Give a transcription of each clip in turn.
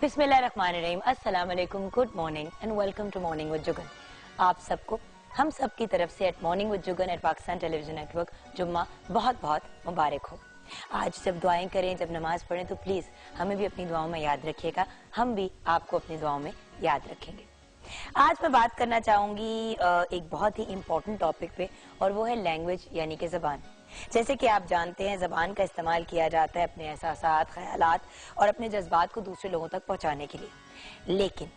बिस्मिल्लाहिर्रहमानिर्रहीम, अस्सलाम वालेकुम, good morning and welcome to morning with Jugan. आप सबको हम सब की तरफ से at morning with Jugan at Pakistan television network जुम्मा बहुत बहुत मुबारक हो। आज जब दुआएं करें, जब नमाज पढ़ें तो प्लीज़ हमें भी अपनी दुआओं में याद रखिएगा, हम भी आपको अपनी दुआओं में याद रखेंगे। आज मैं बात करना चाहूँगी एक बहुत ही इम्पोर्टेंट टॉपिक पे, और वो है लैंग्वेज यानी कि ज़बान। जैसे कि आप जानते हैं, ज़बान का इस्तेमाल किया जाता है अपने एहसासात, ख्यालात और अपने जज्बात को दूसरे लोगों तक पहुंचाने के लिए। लेकिन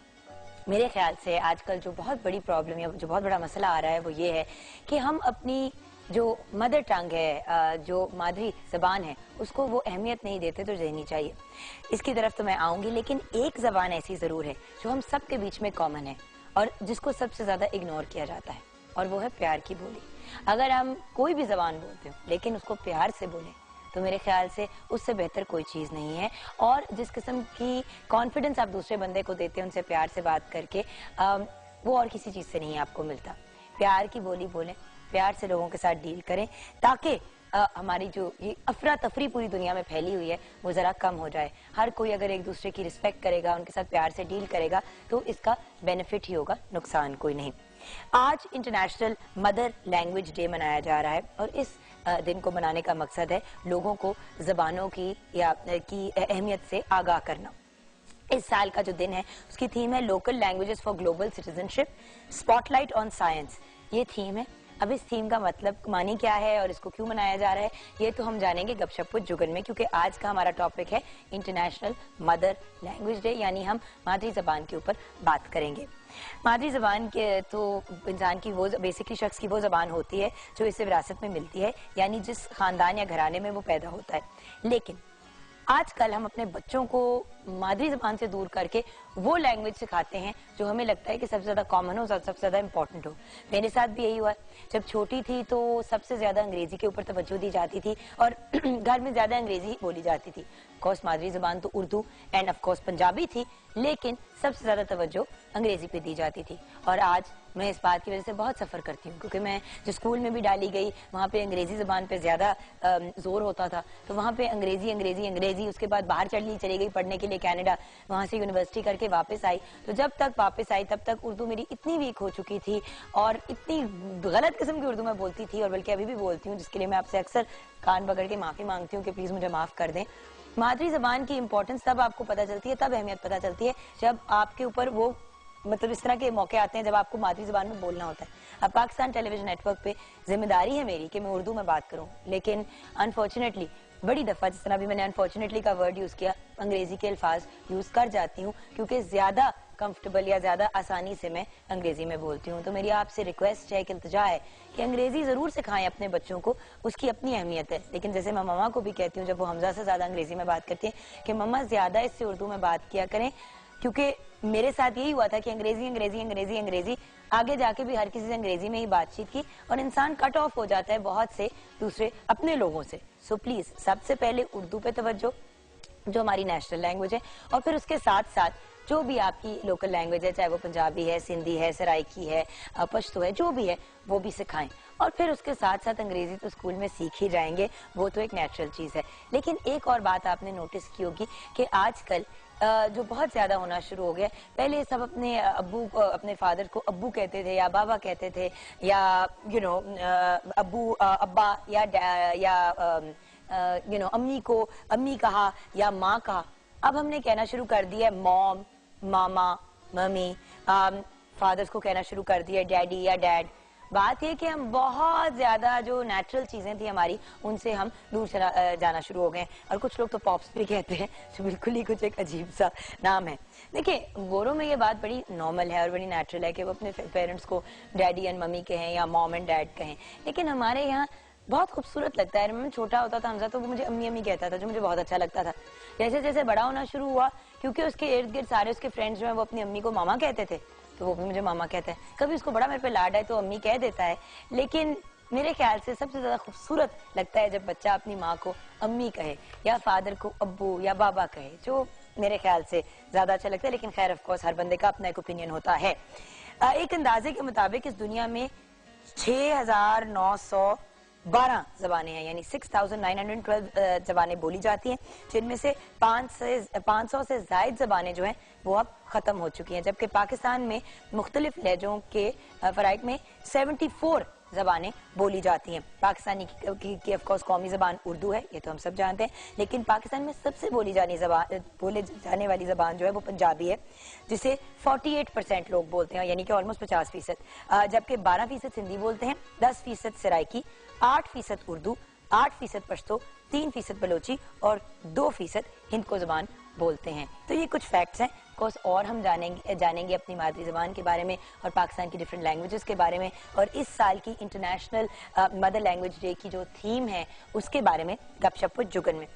मेरे ख्याल से आजकल जो बहुत बड़ी प्रॉब्लम या जो बहुत बड़ा मसला आ रहा है वो ये है कि हम अपनी जो मदर टंग है, जो मादरी ज़बान है, उसको वो अहमियत नहीं देते तो देनी चाहिए। इसकी तरफ तो मैं आऊँगी, लेकिन एक ज़बान ऐसी ज़रूर है जो हम सब के बीच में कॉमन है और जिसको सबसे ज़्यादा इग्नोर किया जाता है, और वो है प्यार की बोली। अगर हम कोई भी ज़बान बोलते हो लेकिन उसको प्यार से बोलें तो मेरे ख्याल से उससे बेहतर कोई चीज़ नहीं है। और जिस किस्म की कॉन्फिडेंस आप दूसरे बंदे को देते हैं उनसे प्यार से बात करके, वो और किसी चीज़ से नहीं आपको मिलता। प्यार की बोली बोलें, प्यार से लोगों के साथ डील करें, ताकि हमारी जो ये अफरा तफरी पूरी दुनिया में फैली हुई है वो ज़रा कम हो जाए। हर कोई अगर एक दूसरे की रिस्पेक्ट करेगा, उनके साथ प्यार से डील करेगा तो इसका बेनिफिट ही होगा, नुकसान कोई नहीं। आज इंटरनेशनल मदर लैंग्वेज डे मनाया जा रहा है और इस दिन को मनाने का मकसद है लोगों को ज़बानों की अहमियत से आगाह करना। इस साल का जो दिन है उसकी थीम है local languages for global citizenship, spotlight on science. ये थीम है। अब इस थीम का मतलब मानी क्या है और इसको क्यों मनाया जा रहा है, ये तो हम जानेंगे गपशप विद जुगन में, क्योंकि आज का हमारा टॉपिक है इंटरनेशनल मदर लैंग्वेज डे, यानी हम मादरी ज़बान के ऊपर बात करेंगे। मादरी ज़बान के तो इंसान की वो बेसिकली शख्स की वो ज़बान होती है जो इसे विरासत में मिलती है, यानी जिस खानदान या घराने में वो पैदा होता है। लेकिन आजकल हम अपने बच्चों को मादरी ज़बान से दूर करके वो लैंग्वेज सिखाते हैं जो हमें लगता है कि सबसे ज़्यादा कॉमन हो, सबसे ज़्यादा इंपॉर्टेंट हो। मेरे साथ भी यही हुआ। जब छोटी थी तो सबसे ज़्यादा अंग्रेज़ी के ऊपर तवज्जो दी जाती थी और घर में ज़्यादा अंग्रेज़ी बोली जाती थी। ऑफकोर्स मादरी ज़बान तो उर्दू एंड ऑफकोर्स पंजाबी थी, लेकिन सबसे ज़्यादा तवज्जो अंग्रेज़ी पे दी जाती थी। और आज मैं इस बात की वजह से बहुत सफ़र करती हूँ, क्योंकि मैं जो स्कूल में भी डाली गई वहाँ पे अंग्रेज़ी ज़बान पे ज़्यादा जोर होता था। तो वहाँ पे अंग्रेज़ी अंग्रेज़ी अंग्रेज़ी, उसके बाद बाहर चली गई पढ़ने के लिए कनाडा, वहाँ से यूनिवर्सिटी करके वापस आई। तो जब तक वापस आई तब तक उर्दू मेरी इतनी वीक हो चुकी थी और इतनी गलत किस्म की उर्दू मैं बोलती थी, और बल्कि अभी भी बोलती हूँ, जिसके लिए मैं आपसे अक्सर कान पकड़ के माफ़ी मांगती हूँ कि प्लीज़ मुझे माफ़ कर दें। मादरी ज़बान की इंपॉर्टेंस तब आपको पता चलती है, तब अहमियत पता चलती है जब आपके ऊपर वो मतलब इस तरह के मौके आते हैं जब आपको मादरी ज़बान में बोलना होता है। अब पाकिस्तान टेलीविजन नेटवर्क पे जिम्मेदारी है मेरी कि मैं उर्दू में बात करूं, लेकिन अनफॉर्चुनेटली बड़ी दफ़ा, जिस तरह भी मैंने अनफॉर्चुनेटली का वर्ड यूज़ किया, अंग्रेज़ी के अल्फाज यूज़ कर जाती हूँ क्योंकि ज़्यादा कंफर्टेबल या ज़्यादा आसानी से मैं अंग्रेज़ी में बोलती हूँ। तो मेरी आपसे रिक्वेस्ट है कि इल्तिजा है कि अंग्रेज़ी ज़रूर सिखाएं अपने बच्चों को, उसकी अपनी अहमियत है। लेकिन जैसे मैं मम्मा को भी कहती हूँ जब वो हमजा से ज़्यादा अंग्रेज़ी में बात करती हैं कि मम्मा ज़्यादा इससे उर्दू में बात किया करें, क्योंकि मेरे साथ यही हुआ था कि अंग्रेजी अंग्रेजी अंग्रेजी अंग्रेजी, आगे जाके भी हर किसी से अंग्रेजी में ही बातचीत की और इंसान कट ऑफ हो जाता है बहुत से दूसरे अपने लोगों से। सो प्लीज सबसे पहले उर्दू पे तवज्जो, जो हमारी नेशनल लैंग्वेज है, और फिर उसके साथ साथ जो भी आपकी लोकल लैंग्वेज है, चाहे वो पंजाबी है, सिंधी है, सराइकी है, पश्तो है, जो भी है वो भी सिखाएं। और फिर उसके साथ साथ अंग्रेजी तो स्कूल में सीख ही जाएंगे, वो तो एक नेचुरल चीज़ है। लेकिन एक और बात आपने नोटिस की होगी कि आजकल जो बहुत ज्यादा होना शुरू हो गया, पहले सब अपने अब्बू अपने फादर को अब्बू कहते थे या बाबा कहते थे, या अब्बू अब्बा या अम्मी को अम्मी कहा या माँ कहा। अब हमने कहना शुरू कर दिया है मॉम, मामा, मम्मी, फादर्स को कहना शुरू कर दिया डैडी या डैड। बात यह कि हम बहुत ज्यादा जो नेचुरल चीजें थी हमारी, उनसे हम दूर जाना शुरू हो गए। और कुछ लोग तो पॉप्स भी कहते हैं, जो बिल्कुल ही कुछ एक अजीब सा नाम है। देखिए, गोरों में ये बात बड़ी नॉर्मल है और बड़ी नेचुरल है कि वो अपने पेरेंट्स को डैडी एंड मम्मी कहें या मॉम एंड डैड कहें। लेकिन हमारे यहाँ बहुत खूबसूरत लगता है। मैं छोटा होता था हमजा, तो वो मुझे अम्मी अम्मी कहता था, जो मुझे बहुत अच्छा लगता था। जैसे जैसे बड़ा होना शुरू हुआ, क्योंकि उसके इर्द गिर्द सारे उसके फ्रेंड्स जो है वो अपनी अम्मी को मामा कहते थे, तो वो भी मुझे मामा कहता है। कभी उसको बड़ा मेरे पे लाड है तो अम्मी कह देता है। लेकिन मेरे ख्याल से सबसे ज्यादा खूबसूरत लगता है जब बच्चा अपनी माँ को अम्मी कहे या फादर को अब्बू या बाबा कहे, जो मेरे ख्याल से ज्यादा अच्छा लगता है। लेकिन खैर ऑफ कोर्स हर बंदे का अपना एक ओपिनियन होता है। एक अंदाजे के मुताबिक इस दुनिया में 6,900 12 जबानें हैं, यानी 6,912 जबानें बोली जाती हैं, जिनमें से 500 से ज्यादा जबानें जो हैं वो अब खत्म हो चुकी हैं, जबकि पाकिस्तान में मुख्तलिफ लहजों के फराइक में 74 जबानें बोली जाती हैं। पाकिस्तानी की ऑफ कोर्स कौमी जबान उर्दू है, ये तो हम सब जानते हैं, लेकिन पाकिस्तान में सबसे बोले जाने वाली जबान जो है वो पंजाबी है, जिसे 48% लोग बोलते हैं, यानी कि ऑलमोस्ट 50%, जबकि 12% हिंदी बोलते हैं, 10% सराइकी, 8% उर्दू, 8% पश्तो, 3% बलोची और 2% हिंद को जबान बोलते हैं। तो ये कुछ फैक्ट्स हैं। कोर्स और हम जानेंगे अपनी मादरी जबान के बारे में और पाकिस्तान की डिफरेंट लैंग्वेजेस के बारे में, और इस साल की इंटरनेशनल मदर लैंग्वेज डे की जो थीम है उसके बारे में गपशप विद जुगन में।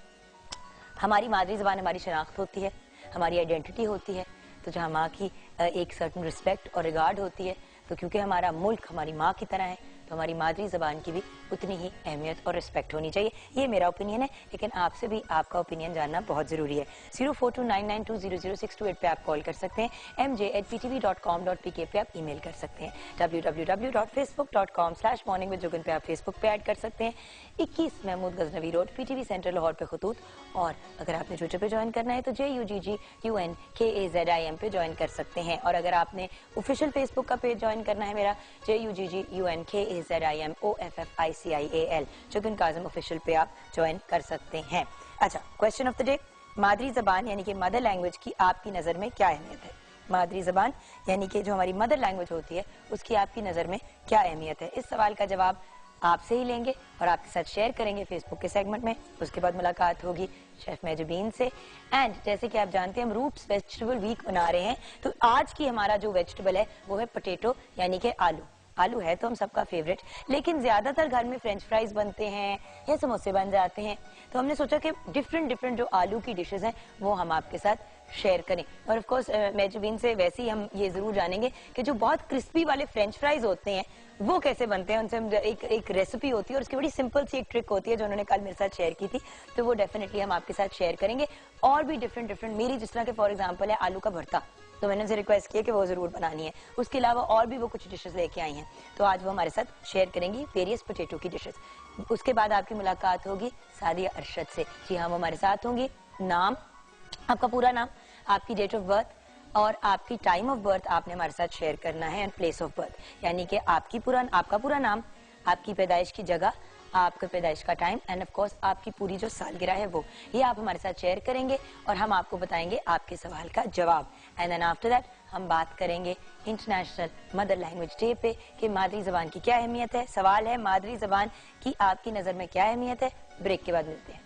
हमारी मादरी जबान हमारी शनाख्त होती है, हमारी आइडेंटिटी होती है, तो जहाँ माँ की एक सर्टन रिस्पेक्ट और रिगार्ड होती है, तो क्योंकि हमारा मुल्क हमारी माँ की तरह है, तो हमारी मादरी जबान की भी उतनी ही अहमियत और रिस्पेक्ट होनी चाहिए। ये मेरा ओपिनियन है, लेकिन आपसे भी आपका ओपिनियन जानना बहुत जरूरी है। 042992000628 पे आप कॉल कर सकते हैं, mj@ptv.com.pk पे आप ईमेल कर सकते हैं, www.facebook.com/morningwithjugan पे आप फेसबुक पे ऐड कर सकते हैं, 21 Mahmood Ghaznavi road PTV centre Lahore पे खतूत, और अगर आपने ट्विटर पे ज्वाइन करना है तो JUGGUNKAZIM पे ज्वाइन कर सकते हैं, और अगर आपने ऑफिशियल फेसबुक का पेज ज्वाइन करना है मेरा JUGGUNKAZIMOFFICIAL जुगन काज़िम ऑफिशियल पे आप ज्वाइन कर सकते हैं। अच्छा, क्वेश्चन ऑफ द डे, मादरी जबान यानी कि मदर लैंग्वेज की आपकी नज़र में क्या अहमियत है? मादरी जबान यानी कि जो हमारी मदर लैंग्वेज होती है उसकी आपकी नज़र में क्या अहमियत है? इस सवाल का जवाब आपसे ही लेंगे और आपके साथ शेयर करेंगे फेसबुक के सेगमेंट में। उसके बाद मुलाकात होगी शेफ मेजबीन से। एंड जैसे कि आप जानते हैं हम रूट्स वेजिटेबल वीक बना रहे हैं, तो आज की हमारा जो वेजिटेबल है वो है पोटैटो यानी कि आलू। आलू है तो हम सबका फेवरेट, लेकिन ज्यादातर घर में फ्रेंच फ्राइज बनते हैं या समोसे बन जाते हैं, तो हमने सोचा कि डिफरेंट जो आलू की डिशेस हैं वो हम आपके साथ शेयर करें। और ऑफ कोर्स मेजबीन से वैसे ही हम ये जरूर जानेंगे कि जो बहुत क्रिस्पी वाले फ्रेंच फ्राइज होते हैं वो कैसे बनते हैं। उनसे हम एक रेसिपी होती है और उसकी बड़ी सिंपल सी एक ट्रिक होती है जो उन्होंने कल मेरे साथ शेयर की थी, तो वो डेफिनेटली हम आपके साथ शेयर करेंगे। और भी डिफरेंट मेरी जिस तरह के फॉर एग्जाम्पल है आलू का भरता, तो मैंने उनसे रिक्वेस्ट किया कि वो जरूर बनानी है। उसके अलावा और भी वो कुछ डिशेस लेके आई हैं, तो आज वो हमारे साथ शेयर करेंगी वेरियस पोटैटो की डिशेस। उसके बाद आपकी मुलाकात होगी सादिया अरशद से। जी हाँ, वो हमारे साथ होंगी। नाम, आपका पूरा नाम, आपकी डेट ऑफ बर्थ और आपकी टाइम ऑफ बर्थ आपने हमारे साथ शेयर करना है, एंड प्लेस ऑफ बर्थ, यानी कि आपका पूरा नाम, आपकी पैदाइश की जगह, आपके पैदाइश का टाइम, एंड ऑफ कोर्स आपकी पूरी जो सालगिरह है वो, ये आप हमारे साथ शेयर करेंगे और हम आपको बताएंगे आपके सवाल का जवाब। एंड देन आफ्टर दैट हम बात करेंगे इंटरनेशनल मदर लैंग्वेज डे पे कि मादरी जबान की क्या अहमियत है। सवाल है मादरी जबान की आपकी नजर में क्या अहमियत है। ब्रेक के बाद मिलते हैं।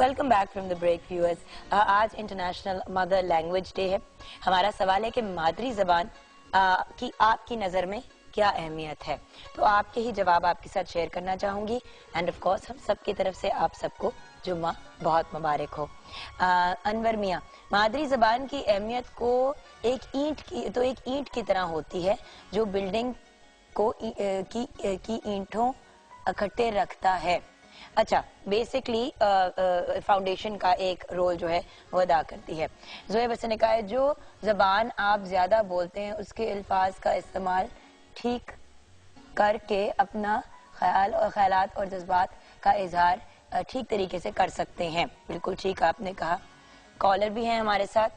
Welcome back from the break viewers. आज इंटरनेशनल मदर लैंग्वेज डे है। हमारा सवाल है कि मादरी जबान की आपकी नज़र में क्या अहमियत है, तो आपके ही जवाब आपके साथ शेयर करना चाहूंगी। एंड ऑफ कोर्स हम सब की तरफ से आप सबको जुम्मा बहुत मुबारक हो। अनवर मियाँ, मादरी जबान की अहमियत को एक ईंट की तरह होती है जो बिल्डिंग को की ईंटों इकट्ठे रखता है। अच्छा, बेसिकली फाउंडेशन का एक रोल जो है वो अदा करती है। जोएब हसन ने कहा है जो जबान आप ज्यादा बोलते हैं उसके अल्फाज का इस्तेमाल ठीक करके अपना ख्यालात और जज्बात का इजहार ठीक तरीके से कर सकते हैं। बिल्कुल ठीक आपने कहा। कॉलर भी हैं हमारे साथ,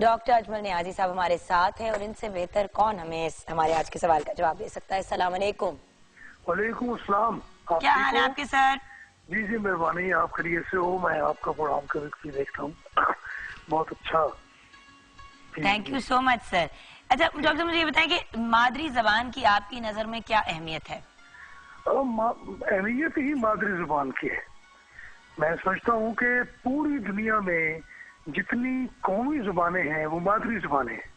डॉक्टर अजमल नियाजी साहब हमारे साथ हैं, और इनसे बेहतर कौन हमें हमारे आज के सवाल का जवाब दे सकता है। अस्सलाम वालेकुम। वालेकुम अस्सलाम। क्या हाल है आपके सर? जी जी मेहरबानी, आप खैरियत से हो? मैं आपका प्रोग्राम कभी देखता हूँ, बहुत अच्छा। Thank you so much sir. अच्छा डॉक्टर, मुझे ये बताएं कि मादरी जबान की आपकी नजर में क्या अहमियत है? अहमियत ही मादरी जबान की है। मैं समझता हूँ कि पूरी दुनिया में जितनी कौमी जुबानें हैं वो मादरी जुबानें हैं।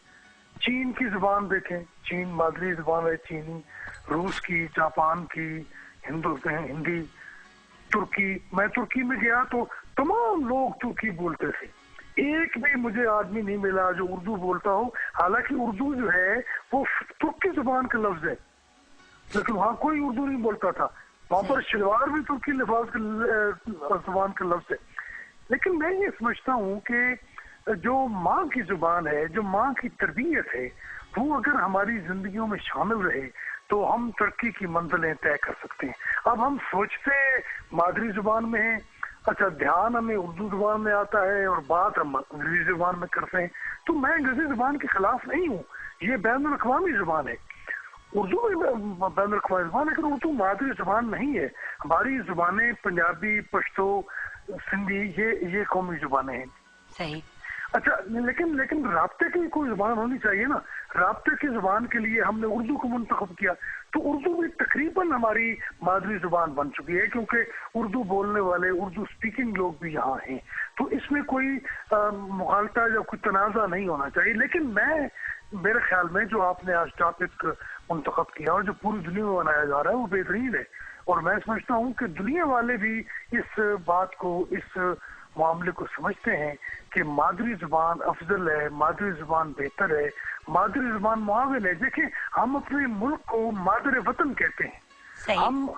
चीन की जुबान देखें, चीन मादरी जुबान है चीनी, रूस की, जापान की, हिंदी, तुर्की। मैं तुर्की में गया तो तमाम लोग तुर्की बोलते थे, एक भी मुझे आदमी नहीं मिला जो उर्दू बोलता हो। हालांकि उर्दू जो है वो तुर्की जुबान का लफ्ज है, लेकिन वहाँ कोई उर्दू नहीं बोलता था। वहाँ पर शलवार भी तुर्की लिफाज का जुबान का लफ्ज है। लेकिन मैं ये समझता हूँ कि जो माँ की जुबान है, जो माँ की तरबियत है, वो अगर हमारी जिंदगियों में शामिल रहे तो हम तरक्की की मंजिलें तय कर सकते हैं। अब हम सोचते मादरी जुबान में है, अच्छा ध्यान हमें उर्दू जुबान में आता है और बात हम अंग्रेजी जुबान में करते हैं। तो मैं अंग्रेजी जुबान के खिलाफ नहीं हूँ, ये बैनुल अक़वामी जुबान है, उर्दू भी बैनुल अक़वामी जुबान है, लेकिन उर्दू मादरी जुबान नहीं है। हमारी जुबानें पंजाबी, पश्तो, सिंधी, ये कौमी जुबानें हैं। सही। अच्छा, लेकिन राब्ते की कोई जुबान होनी चाहिए ना। राब्ते की जुबान के लिए हमने उर्दू को मुंतखब किया, तो उर्दू भी तकरीबन हमारी मादरी जुबान बन चुकी है, क्योंकि उर्दू बोलने वाले, उर्दू स्पीकिंग लोग भी यहाँ हैं। तो इसमें कोई मुखालता या कोई तनाज़ा नहीं होना चाहिए। लेकिन मेरे ख्याल में जो आपने आज टॉपिक मुंतखब किया और जो पूरी दुनिया में बनाया जा रहा है वो बेहतरीन है। और मैं समझता हूँ कि दुनिया वाले भी इस बात को, इस मामले को समझते हैं कि मादरी जुबान अफजल है, मादरी जुबान बेहतर है, मादरी जुबान मुआविन है। देखिए, हम अपने मुल्क को मादर वतन कहते हैं, हम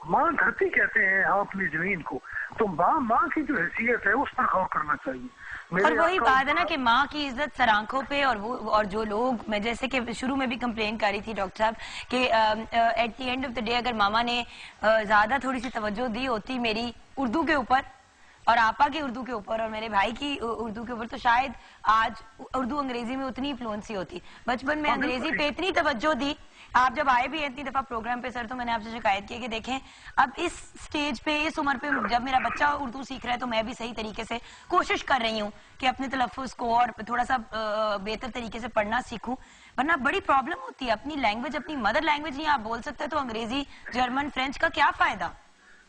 माँ धरती कहते हैं, हम अपनी जमीन को। तो माँ की जो हैसियत है उस पर गौर करना चाहिए। और वही बात है ना कि माँ की इज्जत सर आंखों पे, और जो लोग, मैं जैसे कि शुरू में भी कंप्लेन कर रही थी डॉक्टर साहब कि at the end of the day अगर मामा ने ज्यादा थोड़ी सी तवज्जो दी होती मेरी उर्दू के ऊपर और आपा की उर्दू के ऊपर और मेरे भाई की उर्दू के ऊपर, तो शायद आज उर्दू अंग्रेजी में उतनी फ्लुएंसी होती। बचपन में अंग्रेजी पे इतनी तवज्जो दी। आप जब आए भी इतनी दफा प्रोग्राम पे सर, तो मैंने आपसे शिकायत की कि देखें अब इस स्टेज पे, इस उम्र पे जब मेरा बच्चा उर्दू सीख रहा है तो मैं भी सही तरीके से कोशिश कर रही हूँ कि अपने तलफ़्फ़ुज़ को और थोड़ा सा बेहतर तरीके से पढ़ना सीखूं। वरना बड़ी प्रॉब्लम होती है। अपनी लैंग्वेज, अपनी मदर लैंग्वेज नहीं आप बोल सकते तो अंग्रेजी, जर्मन, फ्रेंच का क्या फायदा।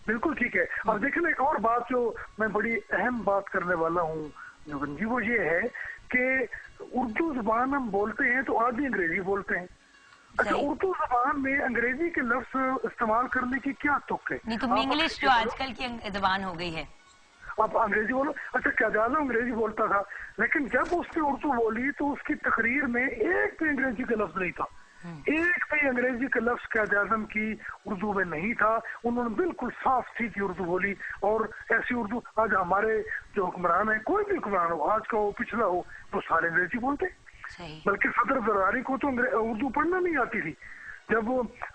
बिल्कुल ठीक है। अब देखिए, एक और बात जो मैं बड़ी अहम बात करने वाला हूँ जुगन जी, वो ये है कि उर्दू जुबान हम बोलते हैं तो आधी अंग्रेजी बोलते हैं। अच्छा, उर्दू जुबान में अंग्रेजी के लफ्ज इस्तेमाल करने की क्या तुक है? नहीं तो इंग्लिश जो आजकल की जुबान हो गई है, आप अंग्रेजी बोलो। अच्छा, क्याज़ाज़म अंग्रेजी बोलता था, लेकिन जब उसने उर्दू बोली तो उसकी तकरीर में एक भी अंग्रेजी का लफ्ज नहीं था, एक भी अंग्रेजी का लफ्ज क्याज़ाज़म की उर्दू में नहीं था। उन्होंने बिल्कुल साफ सीधी उर्दू बोली। और ऐसी उर्दू आज हमारे जो हुक्मरान है, कोई भी हुक्मरान हो, आज का हो पिछला हो, तो सारे अंग्रेजी बोलते। बल्कि सदर जरदारी को तो उर्दू पढ़ना नहीं आती थी। जब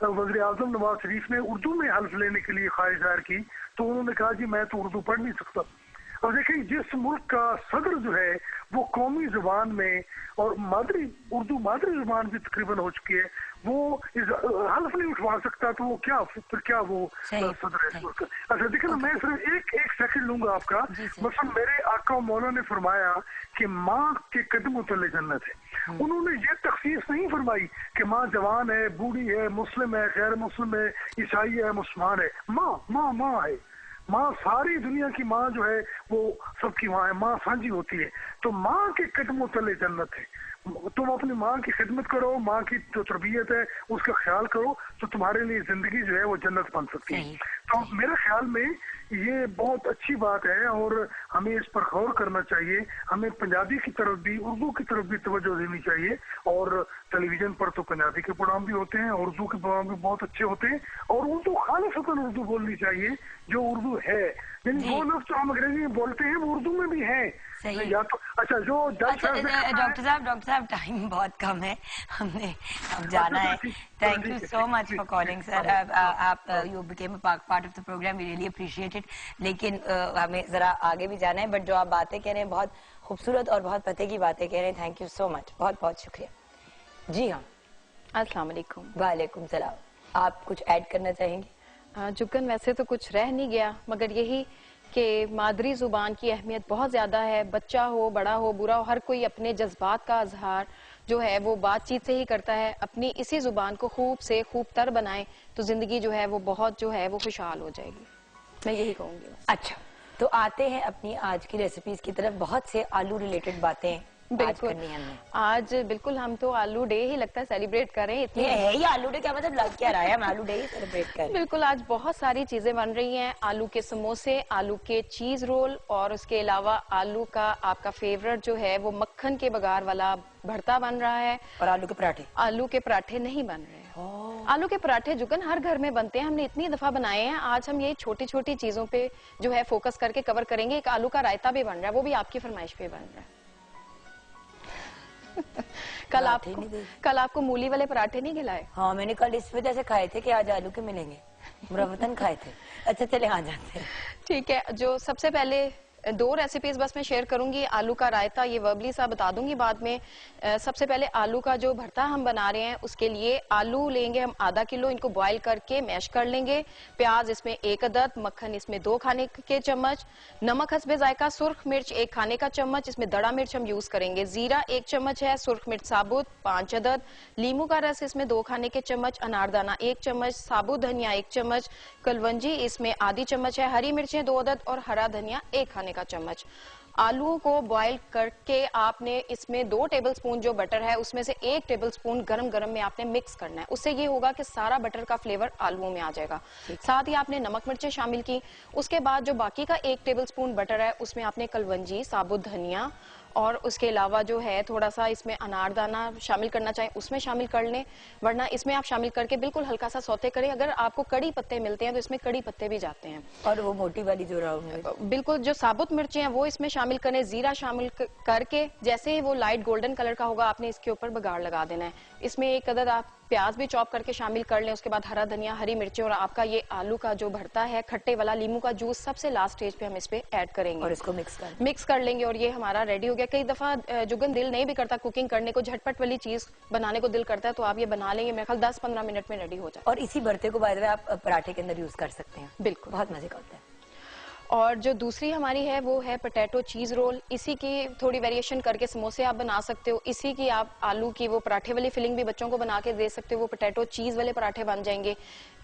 वज़ीर आज़म नवाज शरीफ ने उर्दू में हल्फ लेने के लिए ख्वाहिश जाहिर की तो उन्होंने कहा जी मैं तो उर्दू पढ़ नहीं सकता। अब देखिए, जिस मुल्क का सदर जो है वो कौमी जुबान में और उर्दू मादरी जुबान भी तकरीबन हो चुकी है, वो हल्फ नहीं उठवा सकता, तो वो क्या वो सदर है। अच्छा देखिए ना, मैं सिर्फ एक सेकंड लूंगा आपका। मतलब मेरे आका मौला ने फरमाया कि माँ के कदमों तले जन्नत है। उन्होंने ये तखसीस नहीं फरमाई कि माँ जवान है, बूढ़ी है, मुस्लिम है, गैर मुस्लिम है, ईसाई है, मुसलमान है। माँ है। माँ सारी दुनिया की माँ जो है वो सबकी माँ है, माँ साझी होती है। तो माँ के कदमों तले जन्नत है। तुम अपनी माँ की खिदमत करो, माँ की जो तरबियत है उसका ख्याल करो, तो तुम्हारे लिए जिंदगी जो है वो जन्नत बन सकती है। तो मेरे ख्याल में ये बहुत अच्छी बात है और हमें इस पर गौर करना चाहिए। हमें पंजाबी की तरफ भी, उर्दू की तरफ भी तवज्जो देनी चाहिए। और टेलीविजन पर तो पंजाबी के प्रोग्राम भी होते हैं, उर्दू के प्रोग्राम भी बहुत अच्छे होते हैं। और उर्दू खालिसतन उर्दू बोलनी चाहिए जो उर्दू है। यानी वो लफ्ज़ जो हम अंग्रेजी में बोलते हैं वो उर्दू में भी है। या तो अच्छा जो डॉक्टर साहब टाइम बहुत कम है, हमने अब जाना है। Thank you so much for calling sir. आप you became a part of the programme, we really appreciate it. लेकिन हमें जरा आगे भी जाना है, बट जो आप बातें कह रहे हैं बहुत खूबसूरत और बहुत पते की बातें कह रहे हैं। थैंक यू सो मच, बहुत बहुत शुक्रिया। जी हाँ, अस्सलाम वालेकुम। वालेकुम सलाम। आप कुछ ऐड करना चाहेंगे? जुगन, वैसे तो कुछ रह नहीं गया, मगर यही कि मादरी जुबान की अहमियत बहुत ज्यादा है। बच्चा हो, बड़ा हो, बुरा हो, हर कोई अपने जज्बात का इजहार जो है वो बातचीत से ही करता है। अपनी इसी जुबान को खूब से खूब तर बनाए तो जिंदगी जो है वो बहुत जो है वो खुशहाल हो जाएगी। मैं यही कहूंगी। अच्छा, तो आते हैं अपनी आज की रेसिपीज की तरफ। बहुत से आलू रिलेटेड बातें बिल्कुल करनी है हमने। आज बिल्कुल हम तो आलू डे ही लगता है सेलिब्रेट करें इतनी। ये है ही आलू डे, क्या मतलब लग क्या रहा है, हम आलू डे ही सेलिब्रेट करें। बिल्कुल आज बहुत सारी चीजें बन रही हैं, आलू के समोसे, आलू के चीज रोल, और उसके अलावा आलू का आपका फेवरेट जो है वो मक्खन के बघार वाला भरता बन रहा है, और आलू के पराठे। आलू के पराठे नहीं बन रहे हैं। आलू के पराठे जुगन हर घर में बनते हैं, हमने इतनी दफा बनाए हैं। आज हम ये छोटी छोटी चीजों पे जो है फोकस करके कवर करेंगे। एक आलू का रायता भी बन रहा है, वो भी आपकी फरमाइश पे बन रहा है। कल आपको मूली वाले पराठे नहीं खिलाए? हाँ मैंने कल इस वजह से खाए थे कि आज आलू के मिलेंगे, मुरव्वतन खाए थे। अच्छा चले आ जाते हैं। ठीक है, जो सबसे पहले दो रेसिपीज बस मैं शेयर करूंगी। आलू का रायता ये वर्बली सा बता दूंगी बाद में। सबसे पहले आलू का जो भरता हम बना रहे हैं उसके लिए आलू लेंगे हम आधा किलो, इनको बॉईल करके मैश कर लेंगे। प्याज इसमें 1 अदद, मक्खन इसमें 2 खाने के चम्मच, नमक हस्बे जायका, सुर्ख मिर्च 1 खाने का चम्मच, इसमें दड़ा मिर्च हम यूज करेंगे, जीरा 1 चम्मच है, सुर्ख मिर्च साबुत 5 अदद, लीमू का रस इसमें 2 खाने के चम्मच, अनारदाना 1 चम्मच, साबुत धनिया 1 चम्मच, कलवंजी इसमें आधी चम्मच है, हरी मिर्चें 2 अदद और हरा धनिया 1 खाने का चम्मच। आलूओं को बॉईल करके आपने इसमें 2 टेबलस्पून जो बटर है उसमें से 1 टेबलस्पून गरम गरम में आपने मिक्स करना है। उससे ये होगा कि सारा बटर का फ्लेवर आलूओं में आ जाएगा। साथ ही आपने नमक मिर्चें शामिल की। उसके बाद जो बाकी का 1 टेबलस्पून बटर है उसमें आपने कलवंजी, साबुत धनिया और उसके अलावा जो है थोड़ा सा इसमें अनारदाना शामिल करना चाहें उसमें शामिल कर लें, वरना इसमें आप शामिल करके बिल्कुल हल्का सा सौते करें। अगर आपको कड़ी पत्ते मिलते हैं तो इसमें कड़ी पत्ते भी जाते हैं। और वो मोटी वाली जो राउंड, बिल्कुल जो साबुत मिर्चें हैं वो इसमें शामिल करें। जीरा शामिल करके जैसे ही वो लाइट गोल्डन कलर का होगा आपने इसके ऊपर बघाड़ लगा देना है। इसमें 1 अदद आप प्याज भी चॉप करके शामिल कर लें। उसके बाद हरा धनिया, हरी मिर्चें और आपका ये आलू का जो भरता है खट्टे वाला, लीमू का जूस सबसे लास्ट स्टेज पे हम इस पे ऐड करेंगे और इसको मिक्स कर लेंगे और ये हमारा रेडी हो गया। कई दफा जुगन दिल नहीं भी करता कुकिंग करने को, झटपट वाली चीज बनाने को दिल करता है तो आप ये बना लेंगे, मेरे ख्याल 10-15 मिनट में रेडी हो जाए। और इसी भरते को बाय द वे आप पराठे के अंदर यूज कर सकते हैं, बिल्कुल बहुत मजे का होता है। और जो दूसरी हमारी है वो है पोटैटो चीज रोल। इसी की थोड़ी वेरिएशन करके समोसे आप बना सकते हो, इसी की आप आलू की वो पराठे वाली फिलिंग भी बच्चों को बना के दे सकते हो, वो पोटैटो चीज वाले पराठे बन जाएंगे।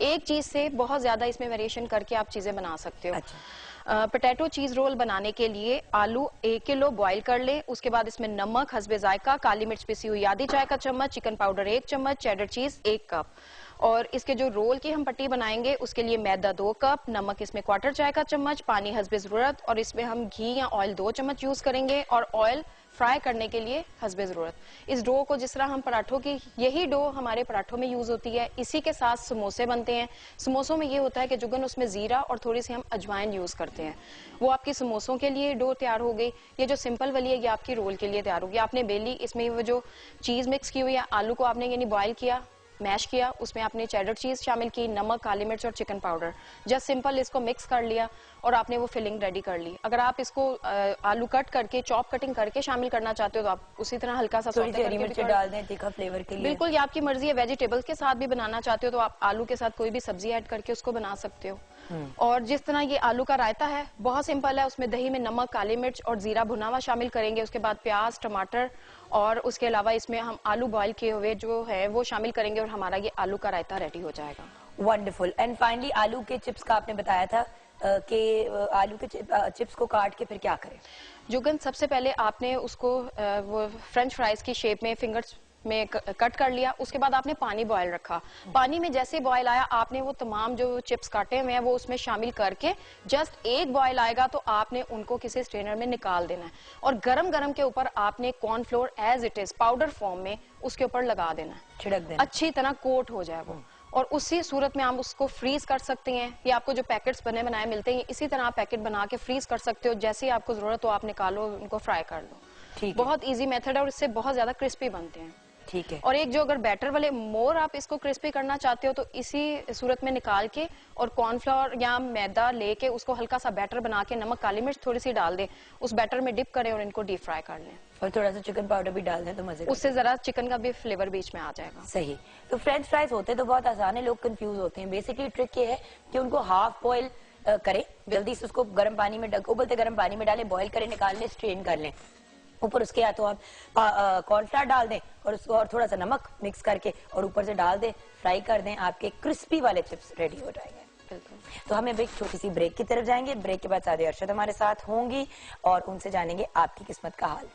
एक चीज से बहुत ज्यादा इसमें वेरिएशन करके आप चीजें बना सकते हो। अच्छा। पोटैटो चीज रोल बनाने के लिए आलू 1 किलो बॉईल कर ले। उसके बाद इसमें नमक हस्बे जायका, काली मिर्च पिसी हुई आधी चाय का चम्मच, चिकन पाउडर 1 चम्मच, चेडर चीज 1 कप। और इसके जो रोल की हम पट्टी बनाएंगे उसके लिए मैदा 2 कप, नमक इसमें 1/4 चाय का चम्मच, पानी हस्बे जरूरत, और इसमें हम घी या ऑयल 2 चम्मच यूज करेंगे और ऑयल फ्राई करने के लिए हस्बे जरूरत। इस डो को जिस तरह हम पराठों की, यही डो हमारे पराठों में यूज होती है, इसी के साथ समोसे बनते हैं। समोसों में ये होता है कि जुगन उसमें जीरा और थोड़ी सी हम अजवाइन यूज करते हैं। वो आपकी समोसों के लिए डो तैयार हो गई। ये जो सिंपल वाली है ये आपकी रोल के लिए तैयार होगी। आपने बेली, इसमें वो जो चीज मिक्स की हुई है, आलू को आपने यानी बॉयल किया, मैश किया, उसमें आपने चेडर चीज शामिल की, नमक, काली मिर्च और चिकन पाउडर, जस्ट सिंपल इसको मिक्स कर लिया और आपने वो फिलिंग रेडी कर ली। अगर आप इसको आलू कट करके, चॉप कटिंग करके शामिल करना चाहते हो तो आप उसी तरह हल्का सा हरी मिर्च डाल दें तीखा फ्लेवर के लिए। बिल्कुल, ये आपकी मर्जी है। वेजिटेबल्स के साथ भी बनाना चाहते हो तो आप आलू के साथ कोई भी सब्जी ऐड करके उसको बना सकते हो। और जिस तरह ये आलू का रायता है बहुत सिंपल है, उसमें दही में नमक, काली मिर्च और जीरा भुना हुआ शामिल करेंगे। उसके बाद प्याज, टमाटर और उसके अलावा इसमें हम आलू बॉईल किए हुए जो है वो शामिल करेंगे और हमारा ये आलू का रायता रेडी हो जाएगा। वंडरफुल। एंड फाइनली आलू के चिप्स का आपने बताया था कि आलू के चिप्स को काट के फिर क्या करें? जुगन सबसे पहले आपने उसको वो फ्रेंच फ्राइज की शेप में फिंगर्स में कट कर लिया। उसके बाद आपने पानी बॉयल रखा। पानी में जैसे बॉयल आया आपने वो तमाम जो चिप्स काटे हुए हैं वो उसमें शामिल करके जस्ट एक बॉयल आएगा तो आपने उनको किसी स्ट्रेनर में निकाल देना है और गरम गरम के ऊपर आपने cornflour as it is powder form में उसके ऊपर लगा देना है, छिड़क देना, अच्छी तरह कोट हो जाए वो। और उसी सूरत में आप उसको फ्रीज कर सकते हैं। ये आपको जो पैकेट्स बने बनाए मिलते हैं इसी तरह आप पैकेट बना के फ्रीज कर सकते हो। जैसे ही आपको जरूरत हो आप निकालो, उनको फ्राई कर लो। ठीक, बहुत इजी मेथड है और इससे बहुत ज्यादा क्रिस्पी बनते हैं। ठीक है। और एक जो अगर बैटर वाले मोर आप इसको क्रिस्पी करना चाहते हो तो इसी सूरत में निकाल के और कॉर्नफ्लोर या मैदा लेके उसको हल्का सा बैटर बना के नमक, काली मिर्च थोड़ी सी डाल दें, उस बैटर में डिप करें और इनको डीप फ्राई कर लें। और थोड़ा सा चिकन पाउडर भी डाल दें तो मजे, उससे जरा चिकन का भी फ्लेवर बीच में आ जाएगा। सही। तो फ्रेंच फ्राइज होते तो बहुत आसान है, लोग कंफ्यूज होते हैं। बेसिकली ट्रिक ये है कि उनको हाफ बॉयल करें, जल्दी से उसको गर्म पानी में उबलते गर्म पानी में डालें, बॉयल करें, निकाल लें, स्ट्रेन कर लें। ऊपर उसके या तो आप कॉर्नफ्लावर डाल दें और उसको और थोड़ा सा नमक मिक्स करके और ऊपर से डाल दें, फ्राई कर दें, आपके क्रिस्पी वाले चिप्स रेडी हो जाएंगे। तो हम एक छोटी सी ब्रेक की तरफ जाएंगे। ब्रेक के बाद सादी अरशद हमारे साथ होंगी और उनसे जानेंगे आपकी किस्मत का हाल।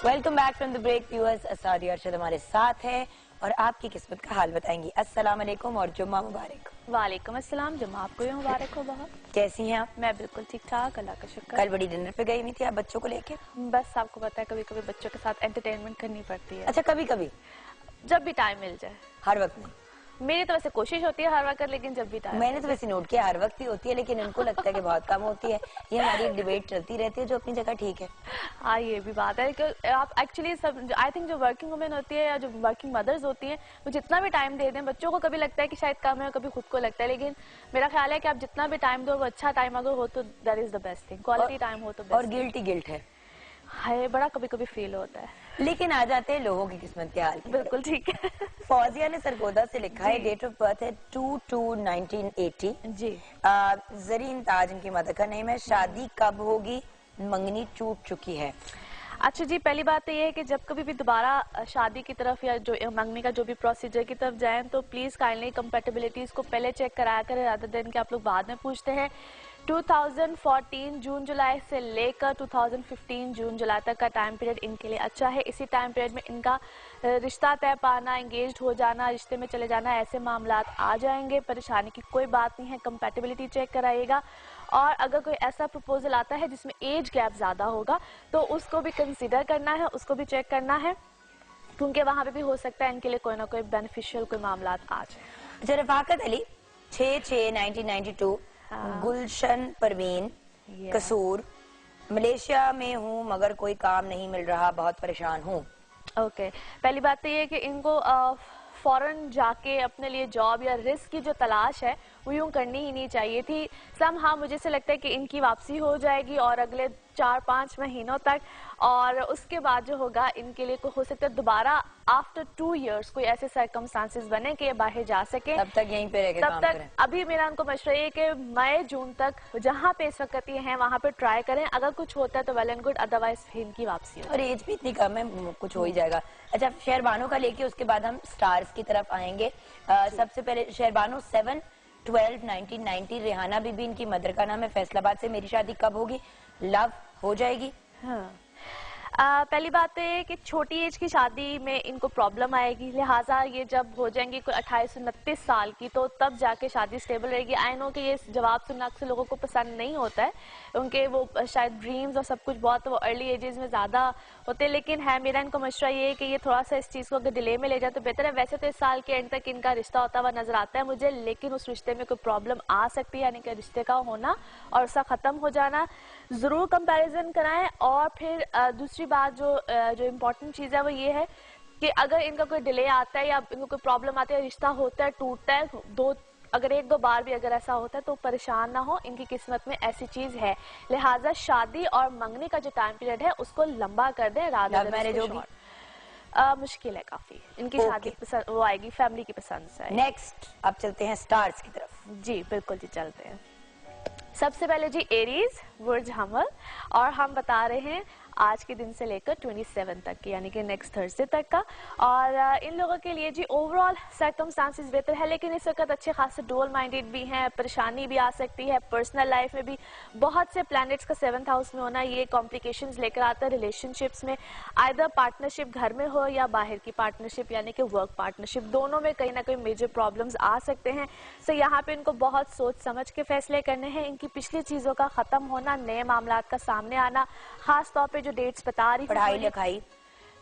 Welcome back from the break viewers. Asadi Arshad हमारे साथ है और आपकी किस्मत का हाल बताएंगी। अस्सलाम वालेकुम और जुम्मा मुबारक। वालेकुम अस्सलाम, जुम्मा आपको भी मुबारक हो। बहुत कैसी हैं आप? मैं बिल्कुल ठीक ठाक, अल्लाह का शुक्र। कल बड़ी डिनर पे गई हुई थी आप बच्चों को लेके? बस आपको पता है कभी कभी बच्चों के साथ एंटरटेनमेंट करनी पड़ती है। अच्छा, कभी कभी? जब भी टाइम मिल जाए। हर वक्त नहीं? मेरी तो वैसे कोशिश होती है हर वक्त, लेकिन जब भी टाइम। मैंने तो वैसे नोट किया हर वक्त ही होती है, लेकिन इनको लगता है कि बहुत कम होती है। ये हमारी एक डिबेट चलती रहती है जो अपनी जगह ठीक है। हाँ, ये भी बात है कि आप एक्चुअली सब, आई थिंक जो वर्किंग वुमेन होती है या जो वर्किंग मदर्स होती हैं, वो जितना भी टाइम दे दें बच्चों को, कभी लगता है कि शायद कम है, कभी खुद को लगता है, लेकिन मेरा ख्याल है कि आप जितना भी टाइम दो वो अच्छा टाइम अगर हो तो that is the best thing. Quality time हो तो बेस्ट। और गिल्ट है बड़ा कभी कभी फील होता है। लेकिन आ जाते हैं लोगों की किस्मत के हाल की। बिल्कुल ठीक है। फौजिया ने सरगोदा से लिखा है, डेट ऑफ बर्थ है 2/2/1980 जी। जरीन ताज इनकी मदर का नेम है। शादी कब होगी? मंगनी टूट चुकी है। अच्छा जी, पहली बात तो ये है कि जब कभी भी दोबारा शादी की तरफ या जो मंगनी का जो भी प्रोसीजर की तरफ जाएं तो प्लीज काइंडली कंपैटिबिलिटीज को पहले चेक कराया करें, रादर देन कि आप लोग बाद में पूछते हैं। 2014 जून जुलाई से लेकर 2015 जून जुलाई तक का टाइम पीरियड इनके लिए अच्छा है। इसी टाइम पीरियड में इनका रिश्ता तय पाना, एंगेज्ड हो जाना, रिश्ते में चले जाना, ऐसे मामला आ जाएंगे। परेशानी की कोई बात नहीं है, कंपैटिबिलिटी चेक कराइएगा। और अगर कोई ऐसा प्रपोजल आता है जिसमें एज गैप ज्यादा होगा तो उसको भी कंसीडर करना है, उसको भी चेक करना है, क्योंकि वहां पे भी हो सकता है इनके लिए कोई ना कोई बेनिफिशियल कोई मामला आ जाए। अच्छा, रफाकत अली 6/6/1992, गुलशन परवीन, कसूर, मलेशिया में हूँ मगर कोई काम नहीं मिल रहा, बहुत परेशान हूँ। ओके, पहली बात तो ये है कि इनको फॉरेन जाके अपने लिए जॉब या रिस्क की जो तलाश है वो यूं करनी ही नहीं चाहिए थी। हाँ, मुझे से लगता है कि इनकी वापसी हो जाएगी और अगले 4-5 महीनों तक, और उसके बाद जो होगा इनके लिए हो सकता है दोबारा आफ्टर 2 इयर्स कोई ऐसे सर्कमस्टांसेस बने कि ये बाहर जा सके। तब तक यहीं पे रह के काम करें। अभी मेरा उनको मशवरा ये कि मई जून तक जहाँ पे इस वक्त ये हैं वहाँ पे ट्राई करें। अगर कुछ होता है तो वेल एंड गुड, अदरवाइज इनकी वापसी हो। और एज भी इतनी कम है, कुछ हो ही जाएगा। अच्छा, शहरबानो का लेके उसके बाद हम स्टार्स की तरफ आएंगे। सबसे पहले शहरबानो 7/12/1990, रेहाना बीबी इनकी मदर का नाम है, फैसलाबाद से। मेरी शादी कब होगी? लव हो जाएगी। हाँ। पहली बात तो ये कि छोटी एज की शादी में इनको प्रॉब्लम आएगी, लिहाजा ये जब हो जाएंगी कोई 28-29 साल की तो तब जाके शादी स्टेबल रहेगी। आई नो कि ये जवाब सुनना अक्सर लोगों को पसंद नहीं होता है, उनके वो शायद ड्रीम्स और सब कुछ बहुत वो अर्ली एजेस में ज़्यादा होते हैं, लेकिन है मेरा इनको मशवरा ये है कि ये थोड़ा सा इस चीज़ को अगर डिले में ले जाए तो बेहतर है। वैसे तो इस साल के एंड तक इनका रिश्ता होता हुआ नजर आता है मुझे, लेकिन उस रिश्ते में कोई प्रॉब्लम आ सकती है, यानी कि रिश्ते का होना और उसका ख़त्म हो जाना। ज़रूर कंपैरिजन कराएं। और फिर दूसरी बात जो इम्पोर्टेंट चीज़ है वो ये है कि अगर इनका कोई डिले आता है या इनको कोई प्रॉब्लम आती है, रिश्ता होता है, टूटता है, अगर 1-2 बार भी अगर ऐसा होता है तो परेशान ना हो, इनकी किस्मत में ऐसी चीज है। लिहाजा शादी और मंगनी का जो टाइम पीरियड है उसको लंबा कर दें। लव मैरिज होगी? मुश्किल है काफी, इनकी शादी पसंद वो आएगी फैमिली की पसंद से। नेक्स्ट अब चलते हैं स्टार्स की तरफ। जी बिल्कुल जी, चलते हैं। सबसे पहले जी एरीज, बुर्ज हमल, और हम बता रहे हैं आज के दिन से लेकर 27 तक की, यानी कि नेक्स्ट थर्सडे तक का। और इन लोगों के लिए जी ओवरऑल सर्कमस्टांसेस बेहतर है, लेकिन इस वक्त अच्छे खासे डुअल माइंडेड भी हैं, परेशानी भी आ सकती है। पर्सनल लाइफ में भी बहुत से प्लैनेट्स का 7th हाउस में होना ये कॉम्प्लिकेशंस लेकर आता है रिलेशनशिप्स में, आइदर पार्टनरशिप घर में हो या बाहर की पार्टनरशिप यानी कि वर्क पार्टनरशिप, दोनों में कहीं ना कहीं मेजर प्रॉब्लम्स आ सकते हैं। सो यहाँ पे इनको बहुत सोच समझ के फैसले करने हैं। इनकी पिछली चीजों का खत्म होना, नए मामलात का सामने आना, खास तौर पे जो डेट्स बता रही, पढ़ाई लिखाई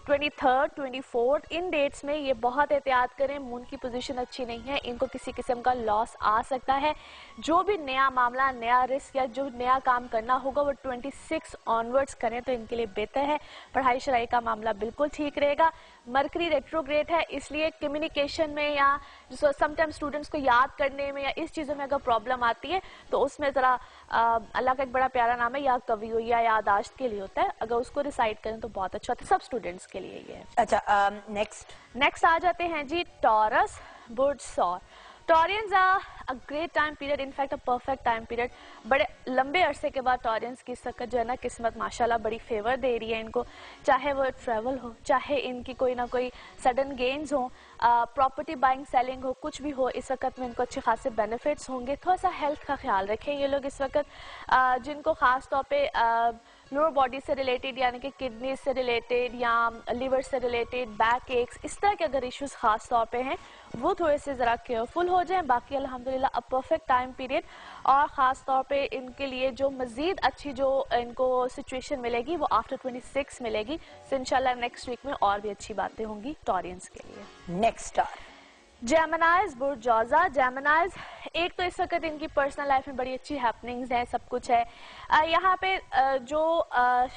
23rd 24th इन डेट्स में ये बहुत एहतियात करें। मून की पोजीशन अच्छी नहीं है, इनको किसी किस्म का लॉस आ सकता है। जो भी नया मामला, नया रिस्क या जो नया काम करना होगा वो 26 ऑनवर्ड्स करें तो इनके लिए बेहतर है। पढ़ाई शराई का मामला बिल्कुल ठीक रहेगा। मरकरी रेट्रोग्रेड है, इसलिए कम्युनिकेशन में या समटाइम स्टूडेंट्स को याद करने में या इस चीज़ों में अगर प्रॉब्लम आती है तो उसमें ज़रा अल्लाह का एक बड़ा प्यारा नाम है या कवि हो या यादाश्त के लिए होता है, अगर उसको रिसाइड करें तो बहुत अच्छा होता है, सब स्टूडेंट्स के लिए ये है। अच्छा, नेक्स्ट आ जाते हैं जी टॉरस, बुर्ज सौर। Taureans a great time period, in fact a perfect time period. बड़े लंबे अरसे के बाद टॉरियंस की सकत जो है ना किस्मत माशाल्लाह बड़ी फेवर दे रही है इनको, चाहे वो ट्रैवल हो, चाहे इनकी कोई ना कोई सडन गेन्स हो, प्रॉपर्टी बाइंग सेलिंग हो, कुछ भी हो, इस वक्त में इनको अच्छे खासे बेनिफिट्स होंगे। थोड़ा सा हेल्थ का ख्याल रखें ये लोग इस वक्त, जिनको खास तौर पे लोअर बॉडी से रिलेटेड यानी कि किडनी से रिलेटेड या लिवर से रिलेटेड, बैक एक्स, इस तरह के अगर इश्यूज खास तौर पे हैं वो थोड़े से ज़रा केयरफुल हो जाएं। बाकी अल्हम्दुलिल्लाह अ परफेक्ट टाइम पीरियड, और ख़ास तौर पे इनके लिए जो मज़ीद अच्छी जो इनको सिचुएशन मिलेगी वो आफ्टर 26 मिलेगी। सो इंशाल्लाह नेक्स्ट वीक में और भी अच्छी बातें होंगी टॉरियंस के लिए। नेक्स्ट स्टार जेमिनाइज बुर्ज जौज़ा। जेमिनाइज, एक तो इस वक्त इनकी पर्सनल लाइफ में बड़ी अच्छी हैपनिंग्स हैं, सब कुछ है। यहाँ पे जो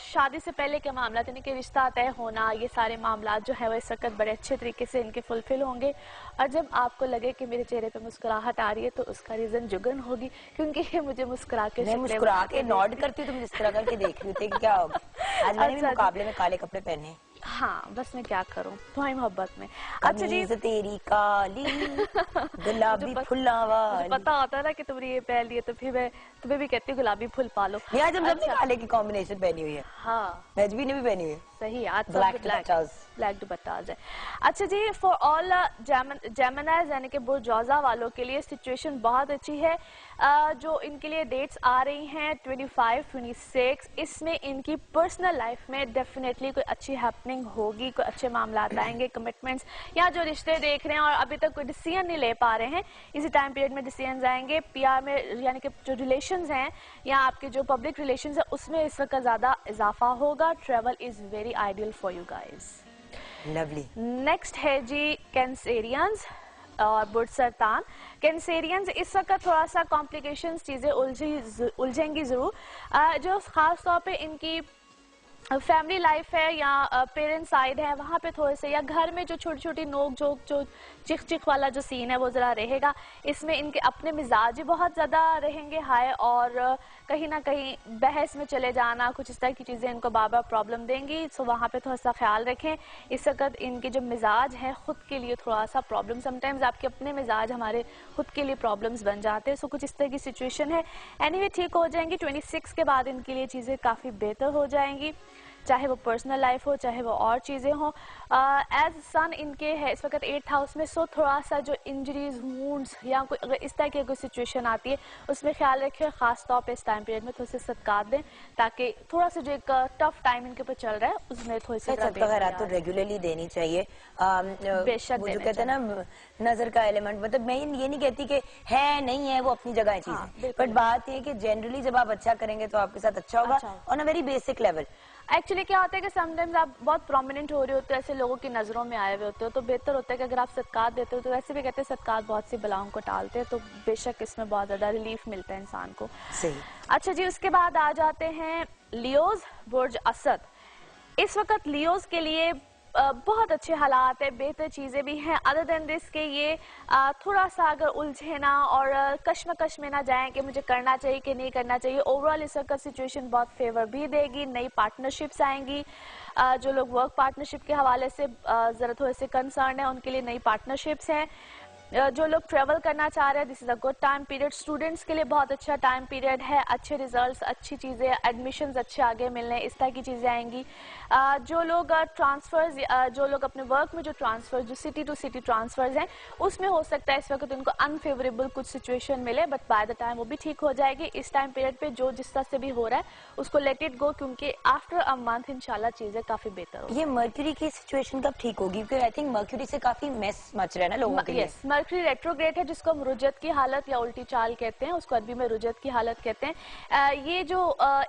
शादी से पहले के मामला यानी कि रिश्ता तय होना, ये सारे मामला जो है वो इस वक्त बड़े अच्छे तरीके से इनके फुलफिल होंगे। और जब आपको लगे कि मेरे चेहरे पे मुस्कुराहट आ रही है तो उसका रीज़न जुगन होगी, क्योंकि ये मुझे मुस्कुरा के नॉड करती हूँ, तुम जिस तरह करके देख रही थी कि क्या होगा। आज मैंने भी मुकाबले में काले कपड़े पहने। हाँ, बस मैं क्या करूं तुम्हारी मोहब्बत में। अच्छा जी, तेरी काली गुलाबी फुल्ला वाली। पता होता है ना कि तुमने ये पहन लिए तो फिर मैं तुम्हें भी कहती हूँ गुलाबी फुल पालो। आज हम सबने काले की कॉम्बिनेशन पहनी हुई है। हाँ, नजबी ने भी पहनी हुई है। सही, आज ब्लैक दुपट्टाज है। अच्छा जी, फॉर ऑल जेमिनाइज यानी कि बुर्ज जौज़ा वालों के लिए सिचुएशन बहुत अच्छी है। जो इनके लिए डेट्स आ रही हैं 25, 26, इसमें इनकी पर्सनल लाइफ में डेफिनेटली कोई अच्छी हैपनिंग होगी, कोई अच्छे मामला आएंगे, कमिटमेंट्स या जो रिश्ते देख रहे हैं और अभी तक कोई डिसीजन नहीं ले पा रहे हैं, इसी टाइम पीरियड में डिसीजन आएंगे। पीआर में यानी कि जो रिलेशंस हैं या आपके जो पब्लिक रिलेशंस हैं उसमें इस वक्त ज़्यादा इजाफा होगा। Travel is very ideal for you guys. Lovely. Next है जी कैंसेरियंस और बुर्ज सरतान। कैंसेरियंस इस वक्त थोड़ा सा कॉम्प्लिकेशंस, चीज़ें उलझेंगी ज़रूर। जो ख़ास तौर पे इनकी फैमिली लाइफ है या पेरेंट साइड है, वहाँ पे थोड़े से या घर में जो छोटी छोटी नोक झोंक, जो चिख चिख वाला जो सीन है वो ज़रा रहेगा। इसमें इनके अपने मिजाज ही बहुत ज़्यादा रहेंगे हाई, और कहीं ना कहीं बहस में चले जाना, कुछ इस तरह की चीज़ें इनको बार बार प्रॉब्लम देंगी। सो वहाँ पे थोड़ा सा ख्याल रखें। इस वक्त इनके जो मिजाज हैं ख़ुद के लिए थोड़ा सा प्रॉब्लम, समटाइम्स आपके अपने मिजाज हमारे खुद के लिए प्रॉब्लम्स बन जाते हैं। सो कुछ इस तरह की सिचुएशन है। एनीवे ठीक हो जाएंगी। 26 के बाद इनके लिए चीज़ें काफ़ी बेहतर हो जाएंगी, चाहे वो पर्सनल लाइफ हो चाहे वो और चीज़ें हों। एज सन इनके है इस वक्त 8th हाउस में। सो थोड़ा सा जो इंजरीज, वुंड्स या कोई अगर इस तरह की कोई सिचुएशन आती है उसमें ख्याल रखें। ख़ास तौर पे इस टाइम पीरियड में थोड़े से सदकात दें, ताकि थोड़ा सा जो एक टफ टाइम इनके ऊपर चल रहा है उसमें थोड़ी सी खैरात तो रेगुलरली देनी चाहिए। बेशक जो कहते हैं ना नजर का एलिमेंट, मतलब मैं ये नहीं कहती कि है नहीं है, वो अपनी जगह है चीजें, बट बात ये है कि जनरली जब आप अच्छा करेंगे तो आपके साथ अच्छा होगा on a very basic level. Actually क्या होता है कि समटाइम्स आप बहुत प्रोमिनेंट हो रहे होते हो, ऐसे लोगों की नज़रों में आए हुए होते हो, तो बेहतर होता है कि अगर आप सदकात देते हो, तो वैसे भी कहते हैं सदकात बहुत सी बलाओं को टालते हैं, तो बेशक इसमें बहुत ज़्यादा रिलीफ मिलता है इंसान को। सही। अच्छा जी, उसके बाद आ जाते हैं लियोज बुर्ज असद। इस वक्त लियोज के लिए बहुत अच्छे हालात है, बेहतर चीज़ें भी हैं। अदर देन दिस के ये थोड़ा सा अगर उलझे ना और कश्मकश में ना जाएं कि मुझे करना चाहिए कि नहीं करना चाहिए। ओवरऑल इस वक्त सिचुएशन बहुत फेवर भी देगी। नई पार्टनरशिप्स आएंगी। जो लोग वर्क पार्टनरशिप के हवाले से ज़रा थोड़े से कंसर्न है उनके लिए नई पार्टनरशिप्स हैं। जो लोग ट्रेवल करना चाह रहे हैं, this is a good time period. Students के लिए बहुत अच्छा टाइम पीरियड है। अच्छे रिजल्ट्स, अच्छी चीज़ें, एडमिशन्स अच्छे आगे मिलने, इस तरह की चीज़ें आएंगी। जो लोग ट्रांसफर्स, जो लोग अपने वर्क में जो ट्रांसफर, जो सिटी टू सिटी ट्रांसफर्स हैं, उसमें हो सकता है इस वक्त उनको अनफेवरेबल कुछ सिचुएशन मिले, बट बाय द टाइम वो भी ठीक हो जाएगी। इस टाइम पीरियड पे जो जिस तरह से भी हो रहा है उसको लेट इट गो, क्योंकि आफ्टर अ मंथ इंशाल्लाह चीज़ें काफ़ी बेहतर होगी। ये मर्क्यूरी की सिचुएशन कब ठीक होगी? क्योंकि आई थिंक मर्क्यूरी से काफी मेस मच रहा है ना लोगों के लिए। मर्क्यूरी रेट्रोग्रेड है, जिसको हम रुजत की हालत या उल्टी चाल कहते हैं, उसको अरबी में रुजत की हालत कहते हैं। ये जो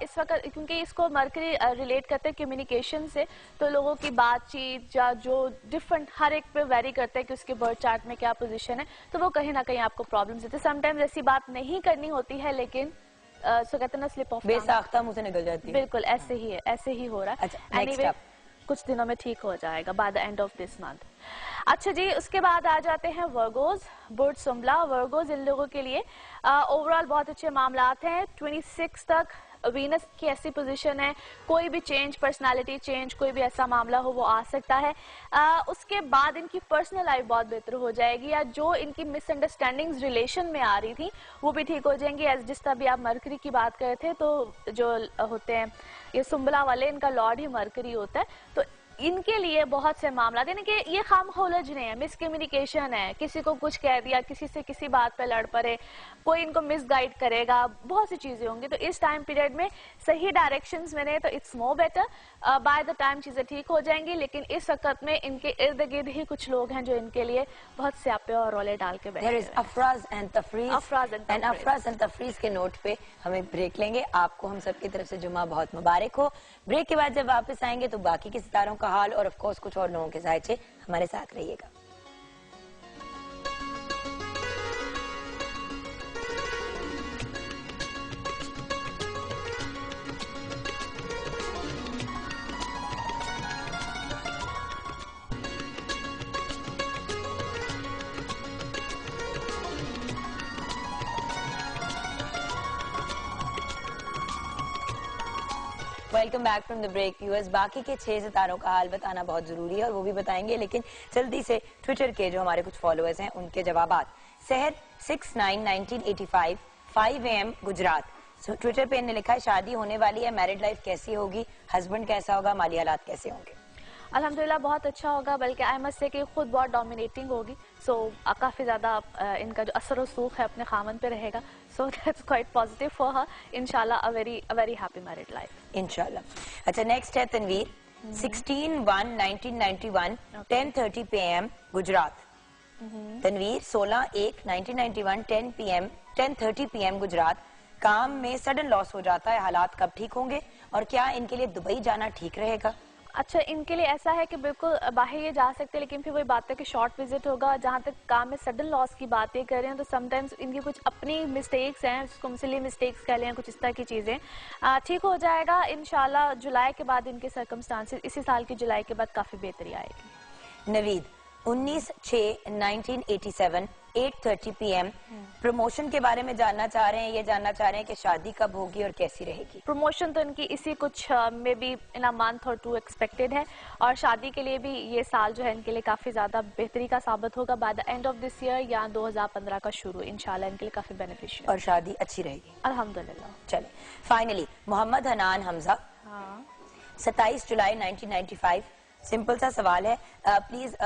इस वक्त, क्योंकि इसको मर्क्यूरी रिलेट करते हैं कम्युनिकेशन से, तो लोगों की बातचीत या जो डिफरेंट हर एक पे वेरी करता है कि उसके बर्थ चार्ट में क्या पोजीशन है, तो वो कहीं ना कहीं आपको प्रॉब्लम्स देते हैं। समटाइम्स ऐसी बात नहीं करनी होती है, लेकिन सो कहते हैं ना स्लिप ऑफ बेसाख्ता मुंह से निकल जाती है। बिल्कुल ऐसे ही है, ऐसे ही हो रहा है। अच्छा, एनीवे कुछ दिनों में ठीक हो जाएगा by the end of this month. अच्छा जी, उसके बाद आ जाते हैं वर्गोज बुर्ज सुम्बला। वर्गोज इन लोगों के लिए ओवरऑल बहुत अच्छे मामलात हैं। 26 तक वीनस की ऐसी पोजीशन है, कोई भी चेंज, पर्सनालिटी चेंज, कोई भी ऐसा मामला हो वो आ सकता है। उसके बाद इनकी पर्सनल लाइफ बहुत बेहतर हो जाएगी, या जो इनकी मिसअंडरस्टैंडिंग्स रिलेशन में आ रही थी वो भी ठीक हो जाएंगी। एज जिस तरह भी आप मरकरी की बात कर रहे थे, तो जो होते हैं ये सुम्बला वाले, इनका लॉर्ड ही मरकरी होता है, तो इनके लिए बहुत से मामला, यानी कि ये खामखोलजने है, मिसकम्युनिकेशन है, किसी को कुछ कह दिया, किसी से किसी बात पे लड़ पड़े, कोई इनको मिसगाइड करेगा, बहुत सी चीजें होंगी। तो इस टाइम पीरियड में सही डायरेक्शंस में तो it's more better, by the time चीजें ठीक हो जाएंगी। लेकिन इस वक्त में इनके इर्द गिर्द ही कुछ लोग हैं जो इनके लिए बहुत स्यापे और रोले डाल के बैठे हैं। अफराज एंड तफरीज के नोट पे हमें ब्रेक लेंगे। आपको हम सबकी तरफ से जुम्मा बहुत मुबारक हो। ब्रेक के बाद जब वापस आएंगे तो बाकी के सितारों का हाल और ऑफ कोर्स कुछ और लोगों के जायचे, हमारे साथ रहिएगा। Welcome back from the break viewers. बाकी के 6 सितारों का हाल बताना बहुत जरूरी है और वो भी बताएंगे, लेकिन जल्दी से ट्विटर के जो हमारे कुछ फॉलोअर्स हैं उनके जवाबात। सहर 691985 5 AM गुजरात, ट्विटर पे इन्होंने लिखा है शादी होने वाली है, मैरिड लाइफ कैसी होगी, हस्बैंड कैसा होगा, माली हालात कैसे होंगे। अल्हम्दुलिल्लाह बहुत अच्छा होगा, बल्कि आई मस्ट से कि खुद बहुत डोमिनेटिंग होगी। सो काफ़ी ज़्यादा इनका जो असर सूख है अपने खामन पे रहेगा। So that's quite positive for her. इंशाल्लाह a very happy married life इंशाल्लाह। अच्छा, नेक्स्ट है तनवीर 16/1/1991 10:30 PM गुजरात। तनवीर 16/1/1991 10:30 PM गुजरात। काम में सडन लॉस हो जाता है, हालात कब ठीक होंगे और क्या इनके लिए दुबई जाना ठीक रहेगा? अच्छा, इनके लिए ऐसा है कि बिल्कुल बाहर ये जा सकते हैं, लेकिन फिर वही बात है कि शॉर्ट विजिट होगा। जहाँ तक काम में सडन लॉस की बातें कर रहे हैं तो समटाइम्स इनकी कुछ अपनी मिस्टेक्स हैं, उसको सिली मिस्टेक्स कह लें, कुछ इस तरह की चीज़ें। ठीक हो जाएगा इंशाल्लाह। जुलाई के बाद इनके सर्कमस्टांसेस, इसी साल की जुलाई के बाद काफ़ी बेहतरी आएगी। नवीद 19/6/1987 8:30 PM प्रमोशन के बारे में जानना चाह रहे हैं। ये जानना चाह रहे हैं कि शादी कब होगी और कैसी रहेगी। प्रमोशन तो इनकी इसी कुछ में भी इन अ मंथ और 2 एक्सपेक्टेड है, और शादी के लिए भी ये साल जो है इनके लिए काफी ज्यादा बेहतरी का साबित होगा। By the end of this year या 2015 का शुरू इंशाल्लाह इनके लिए काफी बेनिफिशियल और शादी अच्छी रहेगी अल्हम्दुलिल्लाह। चले फाइनली मोहम्मद हनान हमजा 27 जुलाई 1995। सिंपल सा सवाल है, please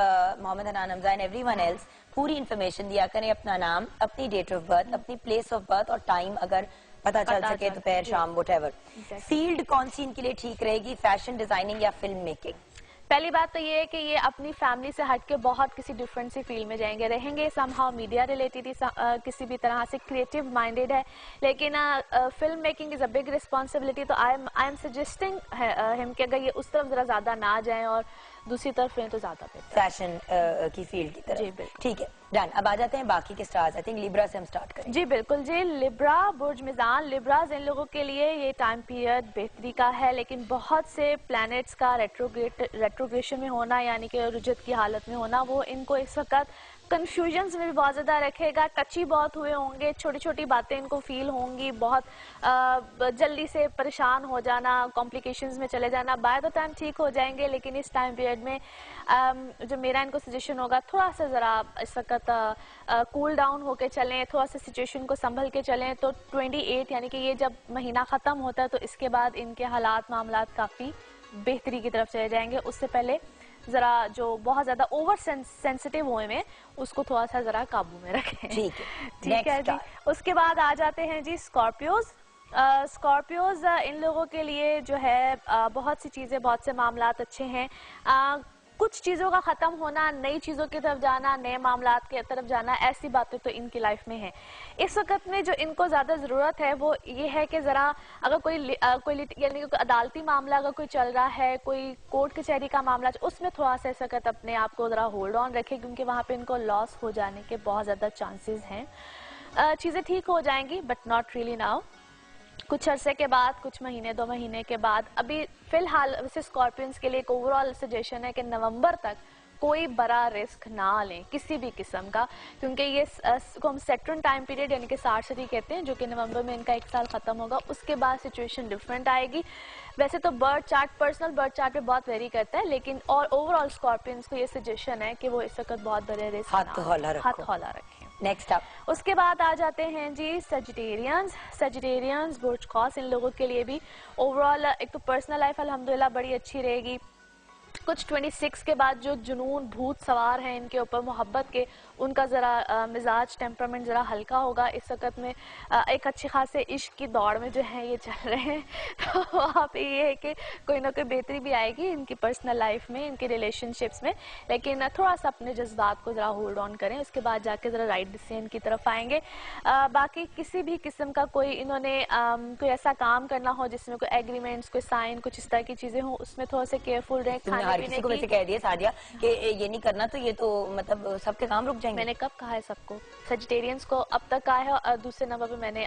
Mohammad Hanan Hamza and everyone else पूरी इन्फॉर्मेशन दिया करें, अपना नाम, अपनी डेट ऑफ बर्थ, अपनी प्लेस ऑफ बर्थ और टाइम अगर पता चल सके, दोपहर शाम व्हाटएवर। फील्ड कौन सी इनके लिए ठीक रहेगी, फैशन डिजाइनिंग या फिल्म मेकिंग? पहली बात तो ये है कि ये अपनी फैमिली से हट के बहुत किसी डिफरेंट सी फील्ड में जाएंगे, रहेंगे समहाउ मीडिया रिलेटेड, किसी भी तरह से क्रिएटिव माइंडेड है, लेकिन film making is a big responsibility. तो आई एम सजेस्टिंग हिम कि अगर ये उस तरफ जरा ज्यादा ना जाएं और दूसरी तरफ हैं तो ज्यादा बेहतर, फैशन की फील्ड की तरफ। जी बिल्कुल, ठीक है, डन। अब आ जाते हैं बाकी के स्टार्स। आई थिंक लिब्रा से हम स्टार्ट करें। जी बिल्कुल जी। लिब्रा, बुर्ज मिजान, लिब्राज इन लोगों के लिए ये टाइम पीरियड बेहतरी का है, लेकिन बहुत से प्लैनेट्स का रेट्रोग्रेशन में होना, यानी कि रुजत की हालत में होना, वो इनको इस वक्त कंफ्यूजन्स में भी बहुत ज़्यादा रखेगा। टची बहुत हुए होंगे, छोटी छोटी बातें इनको फील होंगी, बहुत जल्दी से परेशान हो जाना, कॉम्प्लिकेशंस में चले जाना। बाय द टाइम ठीक हो जाएंगे, लेकिन इस टाइम पीरियड में जो मेरा इनको सजेशन होगा, थोड़ा सा ज़रा इस वक्त कूल डाउन होकर चलें, थोड़ा सा सिचुएशन को संभल के चलें। तो 28 यानी कि ये जब महीना ख़त्म होता है तो इसके बाद इनके हालात मामलात काफ़ी बेहतरी की तरफ चले जाएंगे। उससे पहले जरा जो बहुत ज्यादा ओवर सेंसिटिव हुए में उसको थोड़ा सा जरा काबू में रखें। ठीक है जी। उसके बाद आ जाते हैं जी स्कॉर्पियोज। स्कॉर्पियोज इन लोगों के लिए जो है बहुत सी चीजें, बहुत से मामलात अच्छे हैं। कुछ चीज़ों का ख़त्म होना, नई चीज़ों की तरफ जाना, नए मामलात की तरफ जाना, ऐसी बातें तो इनकी लाइफ में है। इस वक्त में जो इनको ज़्यादा ज़रूरत है वो ये है कि ज़रा अगर कोई यानी कि अदालती मामला अगर कोई चल रहा है, कोई कोर्ट कचहरी का मामला, उसमें थोड़ा सा इस वक्त अपने आप को ज़रा होल्ड ऑन रखे, क्योंकि वहाँ पे इनको लॉस हो जाने के बहुत ज़्यादा चांसेस हैं। चीज़ें ठीक हो जाएंगी बट नॉट रियली नाउ, कुछ अरसे के बाद, कुछ महीने 2 महीने के बाद। अभी फिलहाल वैसे स्कॉर्पियंस के लिए एक ओवरऑल सजेशन है कि नवंबर तक कोई बड़ा रिस्क ना लें किसी भी किस्म का, क्योंकि ये को हम सेट्रन टाइम पीरियड यानी कि सार्सरी कहते हैं, जो कि नवंबर में इनका 1 साल खत्म होगा। उसके बाद सिचुएशन डिफरेंट आएगी। वैसे तो birth chart, personal birth chart पे बहुत वेरी करता है, लेकिन और ओवरऑल स्कॉर्पियंस को ये सजेशन है कि वो इस वक्त बहुत बड़े रिस्क हाथ हौला रखें। नेक्स्ट अप, उसके बाद आ जाते हैं जी सजिटेरियंस, बुर्ज कौस। इन लोगों के लिए भी ओवरऑल एक तो पर्सनल लाइफ अल्हम्दुलिल्लाह बड़ी अच्छी रहेगी, कुछ 26 के बाद जो जुनून भूत सवार हैं इनके ऊपर मोहब्बत के, उनका ज़रा मिजाज टेम्परामेंट ज़रा हल्का होगा इस वक्त में। एक अच्छी खासे इश्क की दौड़ में जो है ये चल रहे हैं, तो वहाँ पे ये है कि कोई ना कोई बेहतरी भी आएगी इनकी पर्सनल लाइफ में, इनके रिलेशनशिप्स में, लेकिन थोड़ा सा अपने जज्बात को ज़रा होल्ड ऑन करें, उसके बाद जाके ज़रा राइट डिसीजन की तरफ आएंगे। बाकी किसी भी किस्म का कोई इन्होंने कोई ऐसा काम करना हो जिसमें कोई एग्रीमेंट्स, कोई साइन, कुछ इस तरह की चीज़ें हों, उसमें थोड़ा सा केयरफुल रहें। खाने पीने को वैसे कह दिया सादिया कि ये नहीं करना, तो ये तो मतलब सबके काम रुक जाएंगे। मैंने कब कहा है सबको? सजिटेरियंस को अब तक कहा है, और दूसरे नंबर पे मैंने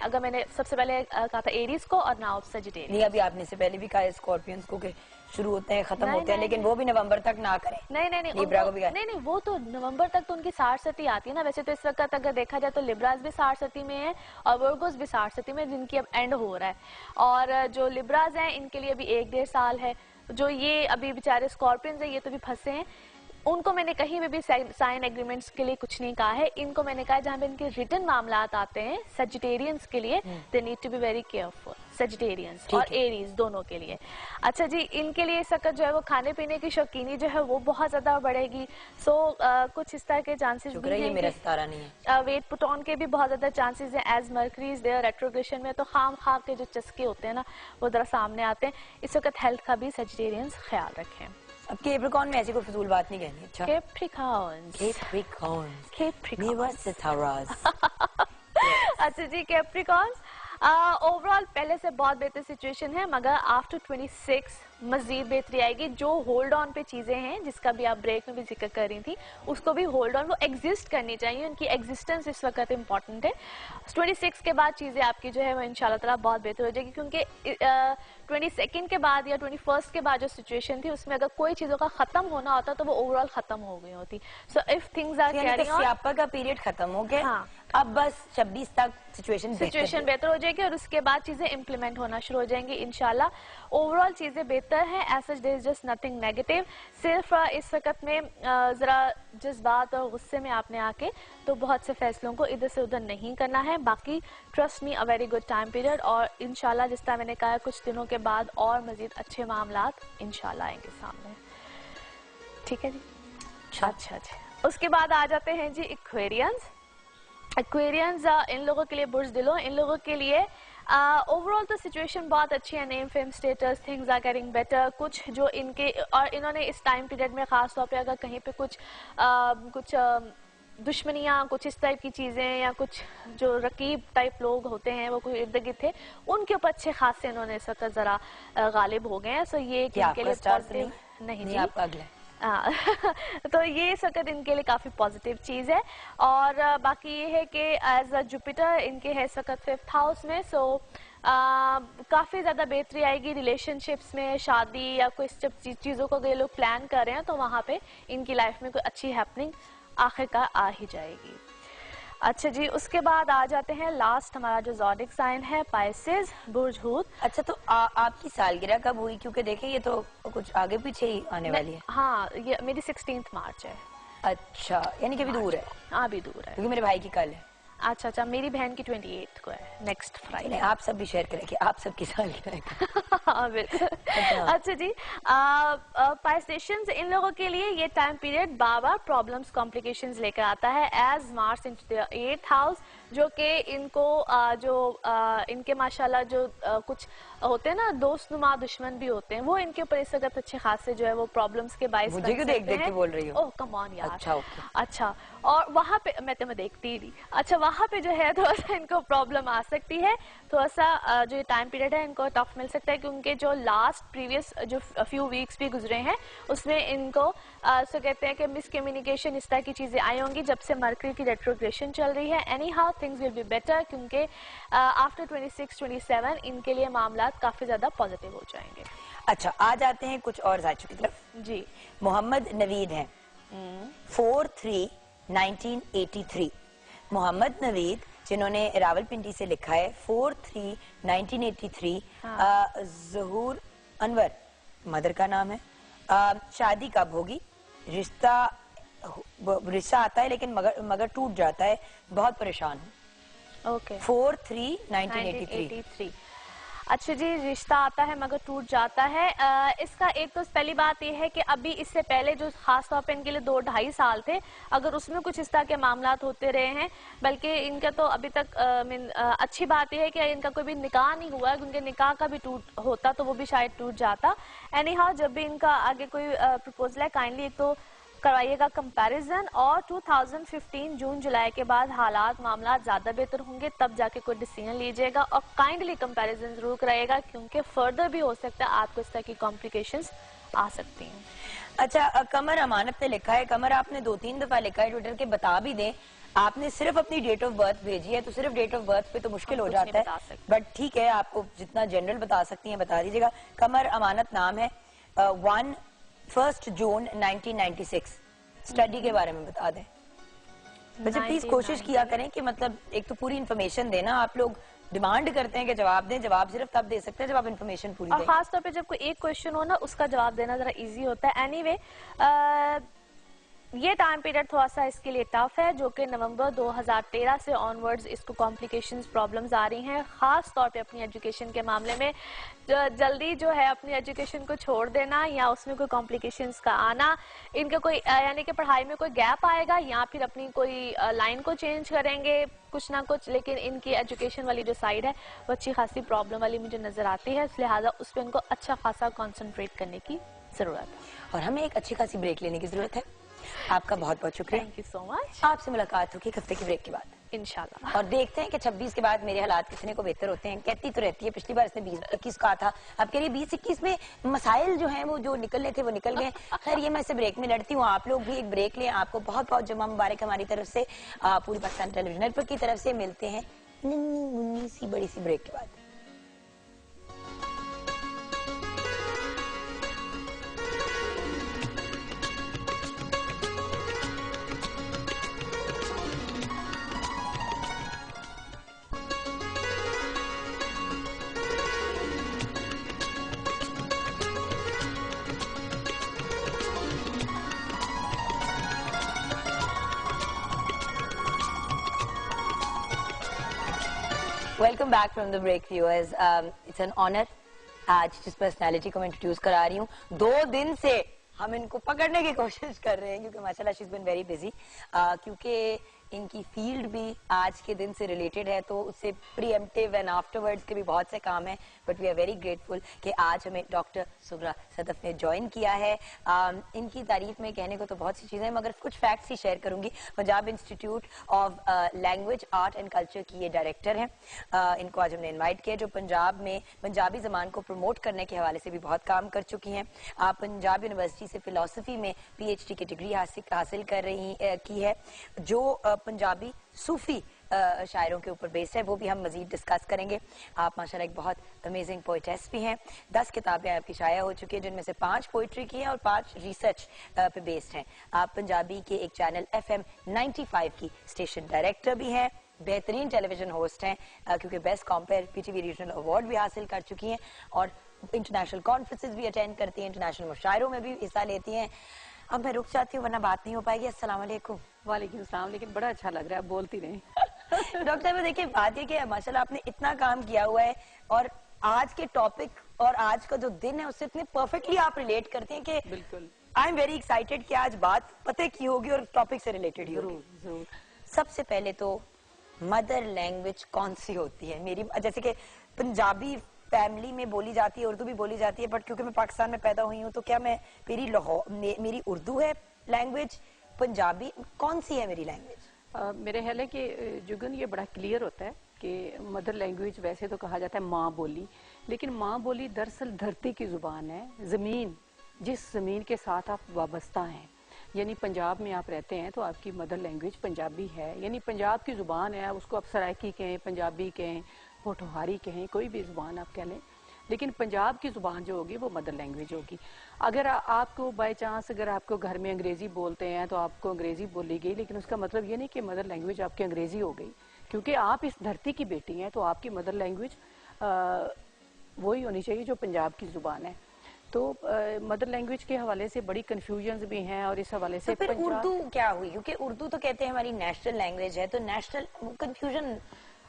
सबसे पहले कहा था एरीज को, और नाउ सजिटेरियंस। नहीं, अभी आपने से पहले भी कहा है स्कॉर्पियंस को कि शुरू होते हैं खत्म होते हैं, लेकिन वो भी नवंबर तक ना करें। नहीं, लिब्रा को भी नहीं, वो तो नवंबर तक तो उनकी 60 आती है ना। वैसे तो इस वक्त अगर देखा जाए तो लिब्रास भी 60 में है और वर्गोस भी 60 में, जिनकी अब एंड हो रहा है। और जो लिब्रास हैं इनके लिए अभी 1-1.5 साल है। जो ये अभी बेचारे स्कॉर्पियंस हैं, ये तो भी फंसे हैं। उनको मैंने कहीं में भी साइन एग्रीमेंट्स के लिए कुछ नहीं कहा है। इनको मैंने कहा जहाँ पे इनके रिटन मामलात आते हैं सजिटेरियंस के लिए, they need to be very careful, Sagittarians और एरीज दोनों के लिए। अच्छा जी, इनके लिए इस वक्त जो है वो खाने पीने की शौकीनी जो है वो बहुत ज्यादा बढ़ेगी। सो कुछ इस तरह के चांसेस भी हैं, मेरा सितारा नहीं है। वेट पुट ऑन के भी बहुत ज्यादा चांसेस हैं, as Mercury is there retrogression में, तो खाम खा के जो चस्के होते हैं ना वो जरा सामने आते हैं। इस वक्त हेल्थ का भी सजिटेरियंस ख्याल रखें। अब कैप्रिकॉर्न में ऐसी कोई फजूल बात नहीं कहनी। अच्छा, अच्छा जी, कैप्रिकॉर्न ओवरऑल पहले से बहुत बेहतर सिचुएशन है, मगर आफ्टर 26 मजीद बेहतरी आएगी। जो होल्ड ऑन पे चीजें हैं जिसका भी आप ब्रेक में भी जिक्र कर रही थी, उसको भी होल्ड ऑन, वो एग्जिस्ट करनी चाहिए, उनकी एग्जिस्टेंस इस वक्त इंपॉर्टेंट है। 26 के बाद चीजें आपकी जो है वो इंशाल्लाह ताला बहुत बेहतर हो जाएगी, क्योंकि 22 के बाद या 21 के बाद जो सिचुएशन थी उसमें अगर कोई चीजों का खत्म होना होता तो वो ओवरऑल खत्म हो गई होती। So if things are carrying on, स्यापा का पीरियड खत्म हो गया। हाँ। अब बस 26 तक सिचुएशन बेहतर हो जाएगी और उसके बाद चीजें इम्प्लीमेंट होना शुरू हो जाएंगी इंशाल्लाह। ओवरऑल चीजें बेहतर हैं, as such there is just nothing negative. सिर्फ इस वक्त में जरा जज्बात और गुस्से में आपने आके तो बहुत से फैसलों को इधर से उधर नहीं करना है। बाकी trust me, a very good time period, और इंशाल्लाह जिस तरह मैंने कहा कुछ दिनों के बाद और मजीद अच्छे मामलात इंशाल्लाह आएंगे सामने। ठीक है जी, अच्छा जी। उसके बाद आ जाते हैं जी एक्वेरियंस। एक्वेरियंस इन लोगों के लिए बुर्ज दिलो, इन लोगों के लिए ओवरऑल तो सिचुएशन बहुत अच्छी है, name fame status things are getting better. कुछ जो इनके और इन्होंने इस टाइम पीरियड में खास तौर पे अगर कहीं पे कुछ दुश्मनियाँ, कुछ इस टाइप की चीज़ें या कुछ जो रकीब टाइप लोग होते हैं वो कोई इर्द गिर्द थे, उनके ऊपर अच्छे खासे इन्होंने इस वक्त ज़रा गालिब हो गए हैं। सो ये इनके लिए पॉजिटिव नहीं जी, आपका अगला तो ये इस वक्त इनके लिए काफी पॉजिटिव चीज है। और बाकी ये है कि एज अ जुपिटर इनके है इस वक्त 5th हाउस में। सो काफी ज्यादा बेहतरी आएगी रिलेशनशिप्स में, शादी या कोई चीजों को ये लोग प्लान कर रहे हैं तो वहां पे इनकी लाइफ में कोई अच्छी हैपनिंग आखिरकार आ ही जाएगी। अच्छा जी, उसके बाद आ जाते हैं लास्ट हमारा जो ज़ोडिक साइन है पाइसेस, बुर्ज हूत। अच्छा, तो आपकी सालगिरह कब हुई? क्योंकि देखिए ये तो कुछ आगे पीछे ही आने वाली है। हाँ, ये मेरी 16 मार्च है। अच्छा, यानी कि अभी दूर है। हाँ, अभी दूर है, क्योंकि मेरे भाई की कल है। अच्छा, मेरी बहन की 28 को है, नेक्स्ट फ्राइडे। आप सब भी शेयर करेंगे, आप सबकी सालगिरह। हाँ बिल्कुल। अच्छा जी, पाइसेशंस इन लोगों के लिए ये टाइम पीरियड बार प्रॉब्लम्स कॉम्प्लिकेशंस लेकर आता है, as Mars into the 8th house, जो कि इनको इनके माशाल्लाह जो कुछ होते हैं ना दोस्तनुमा दुश्मन भी होते हैं, वो इनके ऊपर इस वक्त अच्छे खासे जो है वो प्रॉब्लम्स के बाइस मुझे क्यों देख के बोल रही हो? ओह कम ऑन यार। अच्छा, और वहाँ पे मैं तुम्हें देखती ही। अच्छा, वहाँ पे जो है थोड़ा सा इनको प्रॉब्लम आ सकती है, थोड़ा सा जो टाइम पीरियड है इनको टफ मिल सकता है, क्योंकि जो लास्ट प्रीवियस जो फ्यू वीक्स भी गुजरे हैं उसमें इनको सो कहते हैं कि मिसकम्युनिकेशन इस तरह की चीजें आई होंगी जब से मरकरी की रेट्रोग्रेशन चल रही है। Any how things will be better, क्योंकि आफ्टर 26-27 इनके लिए मामला काफी ज्यादा पॉजिटिव हो जाएंगे। अच्छा, आ जाते हैं कुछ और जायचों की तरफ जी। मोहम्मद नवीद हैं 4/3/1983। मोहम्मद नवीद जिन्होंने रावलपिंडी से लिखा है 4/3/1983। ज़हूर अनवर मदर का नाम है। शादी कब होगी? रिश्ता आता है लेकिन मगर टूट जाता है, बहुत परेशान हूँ। ओके, 4/3/1983। अच्छा जी, रिश्ता आता है मगर टूट जाता है। इसका एक तो पहली बात यह है कि अभी इससे पहले जो खास तौर पे इनके लिए 2-2.5 साल थे, अगर उसमें कुछ इस तरह के मामलात होते रहे हैं, बल्कि इनका तो अभी तक अच्छी बात यह है कि इनका कोई भी निकाह नहीं हुआ है, उनके निकाह का भी टूट होता तो वो भी शायद टूट जाता। एनी हाउ, जब भी इनका आगे कोई प्रपोजल है, काइंडली एक तो करवाइएगा कंपैरिजन, और 2015 जून जुलाई के बाद हालात मामला ज्यादा बेहतर होंगे, तब जाके कोई डिसीजन लीजिएगा, और काइंडली कंपैरिजन जरूर कराइएगा, क्योंकि फर्दर भी हो सकता है आपको इस तरह की कॉम्प्लिकेशंस आ सकती हैं। अच्छा, कमर अमानत ने लिखा है, कमर आपने 2-3 दफा लिखा है ट्विटर के, बता भी दें आपने सिर्फ अपनी डेट ऑफ बर्थ भेजी है, तो सिर्फ डेट ऑफ बर्थ पे तो मुश्किल हो जाता है, बट ठीक है, आपको जितना जनरल बता सकती हैं बता दीजिएगा। कमर अमानत नाम है। 1 जून 1996 स्टडी के बारे में बता दें। वैसे प्लीज कोशिश किया करें कि मतलब एक तो पूरी इन्फॉर्मेशन देना, आप लोग डिमांड करते हैं कि जवाब दें, जवाब सिर्फ तब दे सकते हैं जब आप इन्फॉर्मेशन पूरी दें। और खास तौर पे जब कोई एक क्वेश्चन हो ना, उसका जवाब देना जरा इजी होता है। एनीवे, ये टाइम पीरियड थोड़ा सा इसके लिए टफ है, जो कि नवंबर 2013 से ऑनवर्ड्स इसको कॉम्प्लिकेशंस प्रॉब्लम्स आ रही हैं, खास तौर पे अपनी एजुकेशन के मामले में। जल्दी जो है अपनी एजुकेशन को छोड़ देना या उसमें कोई कॉम्प्लिकेशंस का आना, इनका कोई यानी कि पढ़ाई में कोई गैप आएगा या फिर अपनी कोई लाइन को चेंज करेंगे कुछ ना कुछ, लेकिन इनकी एजुकेशन वाली जो साइड है वो अच्छी खासी प्रॉब्लम वाली मुझे नजर आती है, लिहाजा उस पर इनको अच्छा खासा कॉन्सेंट्रेट करने की जरूरत है। और हमें एक अच्छी खासी ब्रेक लेने की जरूरत है। आपका बहुत बहुत शुक्रिया, थैंक यू सो मच। आपसे मुलाकात होगी हफ्ते की ब्रेक के बाद इंशाल्लाह, और देखते हैं कि 26 के बाद मेरे हालात कितने को बेहतर होते हैं। कहती तो रहती है, पिछली बार इसने 20-21 कहा था, अब कह रही 20-21 में मसाइल जो हैं वो जो निकलने थे वो निकल गए। खैर, ये मैं इसे ब्रेक में लड़ती हूँ, आप लोग भी एक ब्रेक लें। आपको बहुत बहुत जुम्मा मुबारक हमारी तरफ से, पूरी पाकिस्तान टेलीविजन नेटवर्क की तरफ से। मिलते हैं नन्ही मुन्नी सी बड़ी सी ब्रेक के बाद। Welcome back from the break viewers. It's an honour आज जिस पर्सनालिटी को मैं इंट्रोड्यूस करा रही हूँ, 2 दिन से हम इनको पकड़ने की कोशिश कर रहे हैं क्योंकि माशाल्लाह she is been very busy, क्योंकि इनकी फील्ड भी आज के दिन से रिलेटेड है, तो उससे प्रीएम्प्टिव एंड आफ्टरवर्ड्स के भी बहुत से काम हैं, but we are very grateful कि आज हमें डॉक्टर सुगरा सदफ ने ज्वाइन किया है। इनकी तारीफ में कहने को तो बहुत सी चीजें, मगर कुछ फैक्ट्स ही शेयर करूंगी। Punjab institute of language art and culture की ये डायरेक्टर हैं। इनको आज हमने इन्वाइट किया, जो पंजाब में पंजाबी जबान को प्रमोट करने के हवाले से भी बहुत काम कर चुकी हैं। पंजाब यूनिवर्सिटी से फिलोसफी में PhD की डिग्री हासिल कर रही की है, जो पंजाबी सूफी शायरों के ऊपर बेस्ड है, वो भी हम मजीद डिस्कस करेंगे। आप माशाल्लाह एक बहुत अमेजिंग पोइटेस भी हैं। 10 किताबें आपकी शाया हो चुकी है, जिनमें से 5 पोइट्री की हैं और 5 रिसर्च पे बेस्ड हैं। आप पंजाबी के एक चैनल FM 95 की स्टेशन डायरेक्टर भी हैं, बेहतरीन टेलीविजन होस्ट हैं, क्योंकि best compare PTV regional award भी हासिल कर चुकी हैं, और इंटरनेशनल कॉन्फ्रेंसेज भी अटेंड करती हैं, इंटरनेशनल मुशायरों में भी हिस्सा लेती हैं। अब मैं रुक जाती हूँ वरना बात नहीं हो पाएगी। अस्सलाम वालेकुम। वालेकुम सलाम, लेकिन बड़ा अच्छा लग रहा है, बोलती नहीं। डॉक्टर साहब देखिए, बात ये कि माशाल्लाह आपने इतना काम किया हुआ है, और आज के टॉपिक और आज का जो दिन है उससे इतने परफेक्टली आप रिलेट करते हैं कि बिल्कुल, आई एम वेरी एक्साइटेड कि आज बात पते की होगी और टॉपिक से रिलेटेड ही होगी। जरूर जरूर। सबसे पहले तो मदर लैंग्वेज कौन सी होती है? मेरी जैसे कि पंजाबी फैमिली में बोली जाती है, उर्दू भी बोली जाती है, बट क्योंकि मैं पाकिस्तान में पैदा हुई हूँ तो क्या मैं मेरी उर्दू है लैंग्वेज, पंजाबी कौन सी है मेरी लैंग्वेज? मेरे ख्याल है कि जुगन ये बड़ा क्लियर होता है कि मदर लैंग्वेज वैसे तो कहा जाता है माँ बोली, लेकिन माँ बोली दरअसल धरती की जुबान है, जमीन, जिस जमीन के साथ आप वाबस्ता हैं। यानी पंजाब में आप रहते हैं तो आपकी मदर लैंग्वेज पंजाबी है, यानी पंजाब की जुबान है, उसको आप सराइकी कहें, पंजाबी कहें, पोठोहारी कहें, कोई भी जुबान आप कह लें, लेकिन पंजाब की जुबान जो होगी वो मदर लैंग्वेज होगी। अगर आपको बाय चांस अगर आपको घर में अंग्रेजी बोलते हैं तो आपको अंग्रेजी बोली गई, लेकिन उसका मतलब ये नहीं कि मदर लैंग्वेज आपकी अंग्रेजी हो गई, क्योंकि आप इस धरती की बेटी हैं, तो आपकी मदर लैंग्वेज वही होनी चाहिए जो पंजाब की जुबान है। तो मदर लैंग्वेज के हवाले से बड़ी कंफ्यूजन्स भी हैं, और इस हवाले से तो फिर उर्दू क्या हुई? क्योंकि उर्दू तो कहते हैं हमारी नेशनल लैंग्वेज है, तो नेशनल कंफ्यूजन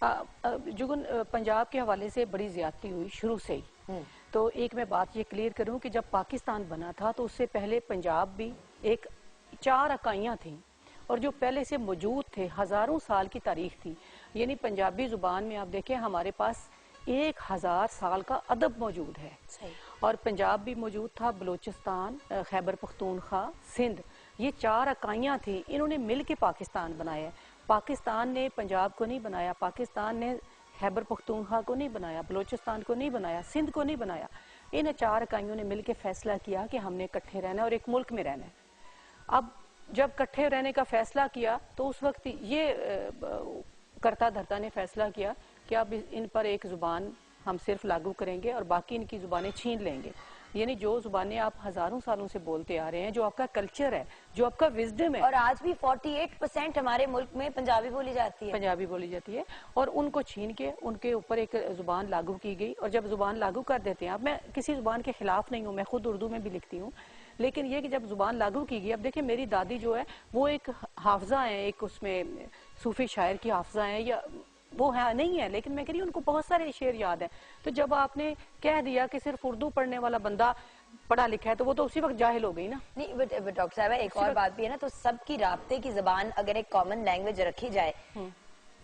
जुगन, पंजाब के हवाले से बड़ी ज्यादती हुई शुरू से ही। तो एक मैं बात ये क्लियर करूं कि जब पाकिस्तान बना था तो उससे पहले पंजाब भी एक 4 इकाइयां थी और जो पहले से मौजूद थे, हजारों साल की तारीख थी। यानी पंजाबी जुबान में आप देखें हमारे पास 1000 साल का अदब मौजूद है। और पंजाब भी मौजूद था, बलूचिस्तान, खैबर पख्तूनख्वा, सिंध, ये 4 इकाइयां थी। इन्होंने मिल के पाकिस्तान बनाया। पाकिस्तान ने पंजाब को नहीं बनाया, पाकिस्तान ने खैबर पख्तूनख्वा को नहीं बनाया, बलूचिस्तान को नहीं बनाया, सिंध को नहीं बनाया। इन 4 इकाइयों ने मिलकर फैसला किया कि हमने इकट्ठे रहना है और एक मुल्क में रहना है। अब जब इकट्ठे रहने का फैसला किया तो उस वक्त ये करता धरता ने फैसला किया कि अब इन पर एक जुबान हम सिर्फ लागू करेंगे और बाकी इनकी जुबानें छीन लेंगे। यानी जो जुबानें आप हजारों सालों से बोलते आ रहे हैं, जो आपका कल्चर है, जो आपका विजडम है। और आज भी 48% हमारे मुल्क में पंजाबी बोली जाती है। पंजाबी बोली जाती है और उनको छीन के उनके ऊपर एक जुबान लागू की गई। और जब जुबान लागू कर देते हैं, अब मैं किसी जुबान के खिलाफ नहीं हूँ, मैं खुद उर्दू में भी लिखती हूँ, लेकिन ये कि जब जुबान लागू की गई, अब देखिए मेरी दादी जो है वो एक हाफजा है, एक उसमें सूफी शायर की हाफजा है, या वो है नहीं है, लेकिन मैं कह रही हूँ उनको बहुत सारे शेर याद है। तो जब आपने कह दिया कि सिर्फ उर्दू पढ़ने वाला बंदा पढ़ा लिखा है, तो वो तो उसी वक्त जाहिल हो गई ना। नहीं, बट डॉक्टर साहब एक और बात भी है ना, तो सबकी राब्ते की जबान अगर एक कॉमन लैंग्वेज रखी जाए,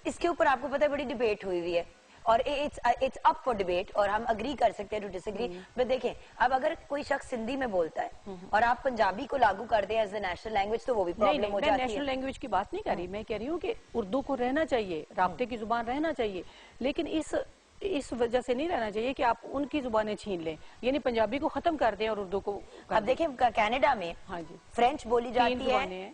इसके ऊपर आपको पता है बड़ी डिबेट हुई है और इट्स अप फॉर डिबेट और हम अग्री कर सकते हैं टू डिसएग्री। बट देखें, अब अगर कोई शख्स हिंदी में बोलता है और आप पंजाबी को लागू कर दें एज ए नेशनल लैंग्वेज, तो वो भी प्रॉब्लम हो जाती है। मैं नेशनल लैंग्वेज की बात नहीं कर रही, मैं कह रही हूँ कि उर्दू को रहना चाहिए, राब्ते की जुबान रहना चाहिए, लेकिन इस वजह से नहीं रहना चाहिए कि आप उनकी जुबानें छीन लें, यानी पंजाबी को खत्म कर दें और उर्दू को। अब देखें कनाडा में हाँ जी फ्रेंच बोली जाती है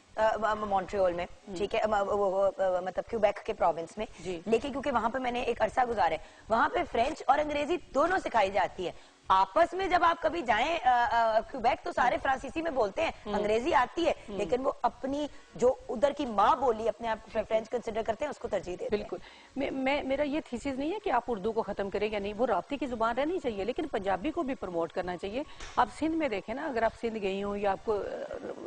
मॉन्ट्रियल में, ठीक है, मतलब क्यूबेक के प्रोविंस में, लेकिन क्योंकि वहां पे मैंने एक अरसा गुजारा है, वहां पे फ्रेंच और अंग्रेजी दोनों सिखाई जाती है। आपस में जब आप कभी जाएं क्यूबेक तो सारे फ्रांसीसी में बोलते हैं, अंग्रेजी आती है, लेकिन वो अपनी जो उधर की माँ बोली अपने आप फ्रेंच कंसिडर करते हैं, उसको तरजीह देते हैं। बिल्कुल, मेरा ये थीसिस नहीं है कि आप उर्दू को खत्म करें या नहीं, वो राब्ते की जुबान रहनी चाहिए, लेकिन पंजाबी को भी प्रमोट करना चाहिए। आप सिंध में देखें ना, अगर आप सिंध गई हो या आपको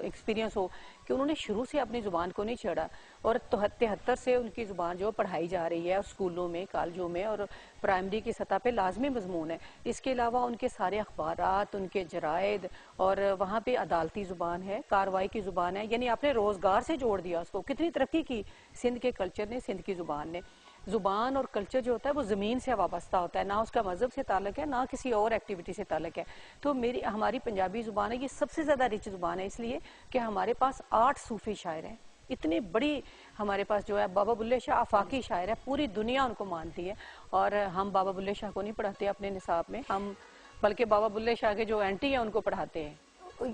एक्सपीरियंस हो कि उन्होंने शुरू से अपनी जुबान को नहीं छेड़ा और 73 से उनकी जुबान जो पढ़ाई जा रही है स्कूलों में, कॉलेजों में और प्राइमरी की सतह पे लाजमी मजमून है। इसके अलावा उनके सारे अखबारात, उनके जरायद और वहाँ पे अदालती जुबान है, कार्रवाई की जुबान है, यानी आपने रोजगार से जोड़ दिया उसको। कितनी तरक्की की सिंध के कल्चर ने, सिंध की जुबान ने। जुबान और कल्चर जो होता है वो जमीन से वाबस्ता होता है, ना उसका मजहब से ताल्लुक है, ना किसी और एक्टिविटी से ताल्लुक है। तो हमारी पंजाबी जुबान है, ये सबसे ज्यादा रिच जुबान है, इसलिए कि हमारे पास 8 सूफी शायर हैं। इतनी बड़ी हमारे पास जो है बाबा बुल्ले शाह आफाकी शायर है, पूरी दुनिया उनको मानती है। और हम बाबा बुल्ले शाह को नहीं पढ़ाते अपने निसाब में, हम बल्कि बाबा बुल्ले शाह के जो एंटी है उनको पढ़ाते हैं।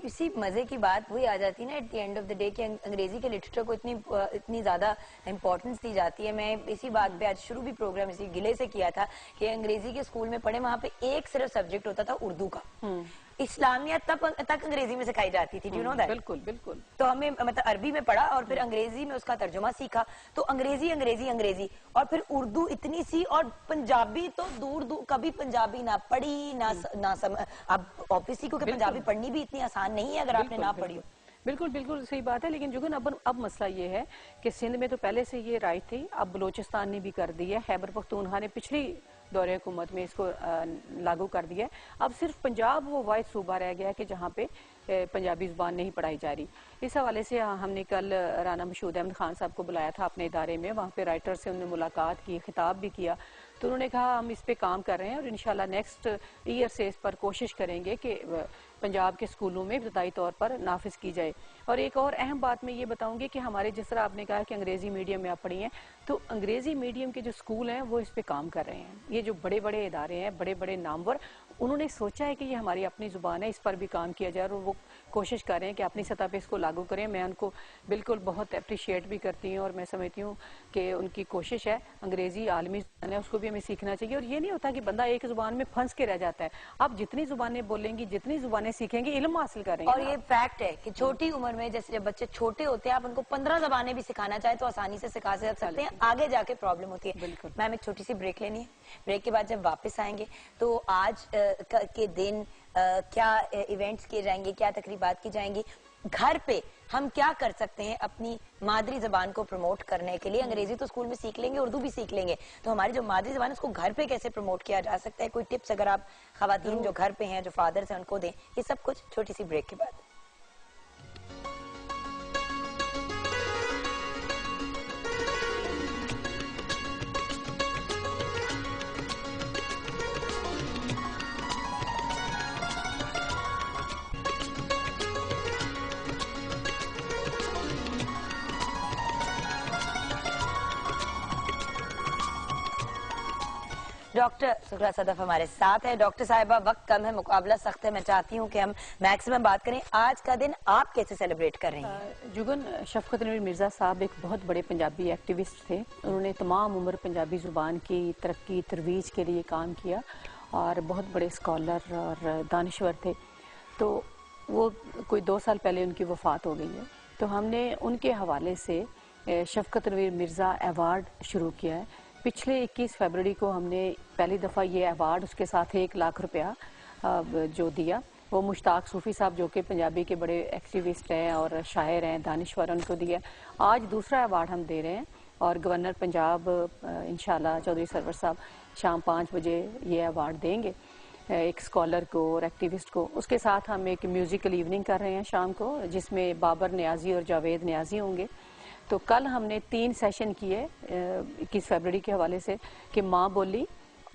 इसी मजे की बात वही आ जाती है ना at the end of the day कि अंग्रेजी के लिटरेचर को इतनी ज्यादा इंपॉर्टेंस दी जाती है। मैं इसी बात पे आज शुरू भी प्रोग्राम इसी गिले से किया था कि अंग्रेजी के स्कूल में पढ़े, वहाँ पे एक सिर्फ सब्जेक्ट होता था उर्दू का। इस्लामियत तक अंग्रेजी में सिखाई जाती थी, यू नो दैट। बिल्कुल बिल्कुल। तो हमें मतलब अरबी में पढ़ा और फिर अंग्रेजी में उसका तर्जुमा सीखा, तो अंग्रेजी अंग्रेजी अंग्रेजी और फिर उर्दू इतनी सी, और पंजाबी तो दूर दूर, कभी पंजाबी ना पढ़ी ना अब ऑब्वियसली क्योंकि पंजाबी पढ़नी भी इतनी आसान नहीं है अगर आपने ना पढ़ी हो। बिल्कुल बिल्कुल सही बात है, लेकिन जुगन अब मसला ये है कि सिंध में तो पहले से ये राइट थी, अब बलूचिस्तान ने भी कर दी है, खैबर पख्तूनख्वा ने पिछली दौरे हुकूमत में इसको लागू कर दिया है। अब सिर्फ पंजाब वो वाहिद सूबा रह गया है कि जहाँ पे पंजाबी जुबान नहीं पढ़ाई जा रही। इस हवाले से हमने कल राना मशहूद अहमद खान साहब को बुलाया था अपने इदारे में, वहाँ पे राइटर से उन्होंने मुलाकात की, खिताब भी किया, तो उन्होंने कहा हम इस पे काम कर रहे हैं और इंशाल्लाह नेक्स्ट ईयर से इस पर कोशिश करेंगे कि पंजाब के स्कूलों में इब्तदाई तौर पर नाफिज की जाए। और एक और अहम बात मैं ये बताऊंगी कि हमारे, जिस तरह आपने कहा कि अंग्रेजी मीडियम में आप पढ़ी हैं, तो अंग्रेजी मीडियम के जो स्कूल हैं वो इस पे काम कर रहे हैं। ये जो बड़े बड़े इदारे हैं, बड़े बड़े नामवर, उन्होंने सोचा है कि ये हमारी अपनी जुबान है, इस पर भी काम किया जाए और वो कोशिश कर रहे हैं कि अपनी सतह पे इसको लागू करें। मैं उनको बिल्कुल बहुत अप्रिशिएट भी करती हूँ और मैं समझती हूँ कि उनकी कोशिश है। अंग्रेजी आलमी जुबान है, उसको भी हमें सीखना चाहिए। और ये नहीं होता कि बंदा एक जुबान में फंस के रह जाता है। आप जितनी जुबानें बोलेंगी, जितनी जुबानें सीखेंगे, इल्म हासिल करेंगे। और ये फैक्ट है कि छोटी उम्र में, जैसे जब बच्चे छोटे होते हैं, आप उनको 15 जबानें भी सिखाना चाहे तो आसानी से सिखा सकते हैं, आगे जाके प्रॉब्लम होती है। बिल्कुल। मैम एक छोटी सी ब्रेक लेनी है, ब्रेक के बाद जब वापस आएंगे तो आज के दिन क्या इवेंट्स किए जाएंगे, क्या तकरीबात की जाएंगी, घर पे हम क्या कर सकते हैं अपनी मादरी जबान को प्रमोट करने के लिए? अंग्रेजी तो स्कूल में सीख लेंगे, उर्दू भी सीख लेंगे, तो हमारी जो मादरी जबान है उसको घर पे कैसे प्रमोट किया जा सकता है? कोई टिप्स अगर आप खवातीन जो घर पे हैं, जो फादर्स हैं, उनको दें, ये सब कुछ छोटी सी ब्रेक के बाद। डॉक्टर सुखरा सदफ हमारे साथ है। डॉक्टर साहिबा, वक्त कम है, मुकाबला सख्त है, मैं चाहती हूँ कि हम मैक्सिमम बात करें। आज का दिन आप कैसे सेलिब्रेट कर रही हैं? जुगन, शफकत नवीर मिर्ज़ा साहब एक बहुत बड़े पंजाबी एक्टिविस्ट थे। उन्होंने तमाम उम्र पंजाबी ज़ुबान की तरक्की तरवीज के लिए काम किया और बहुत बड़े स्कॉलर और दानिश्वर थे। तो वो कोई 2 साल पहले उनकी वफ़ात हो गई है। तो हमने उनके हवाले से शफकत नवीर मिर्ज़ा अवार्ड शुरू किया है। पिछले 21 फरवरी को हमने पहली दफ़ा ये अवार्ड, उसके साथ 1 लाख रुपया जो दिया, वो मुश्ताक सूफ़ी साहब जो कि पंजाबी के बड़े एक्टिविस्ट हैं और शायर हैं, दानिश्वर, उनको दिया। आज दूसरा अवार्ड हम दे रहे हैं और गवर्नर पंजाब इंशाल्लाह चौधरी सरवर साहब शाम 5 बजे ये अवार्ड देंगे एक स्कॉलर को और एक्टिविस्ट को। उसके साथ हम एक म्यूज़िकल इवनिंग कर रहे हैं शाम को, जिसमें बाबर न्याजी और जावेद न्याजी होंगे। तो कल हमने 3 सेशन किए 21 फरवरी के हवाले से कि माँ बोली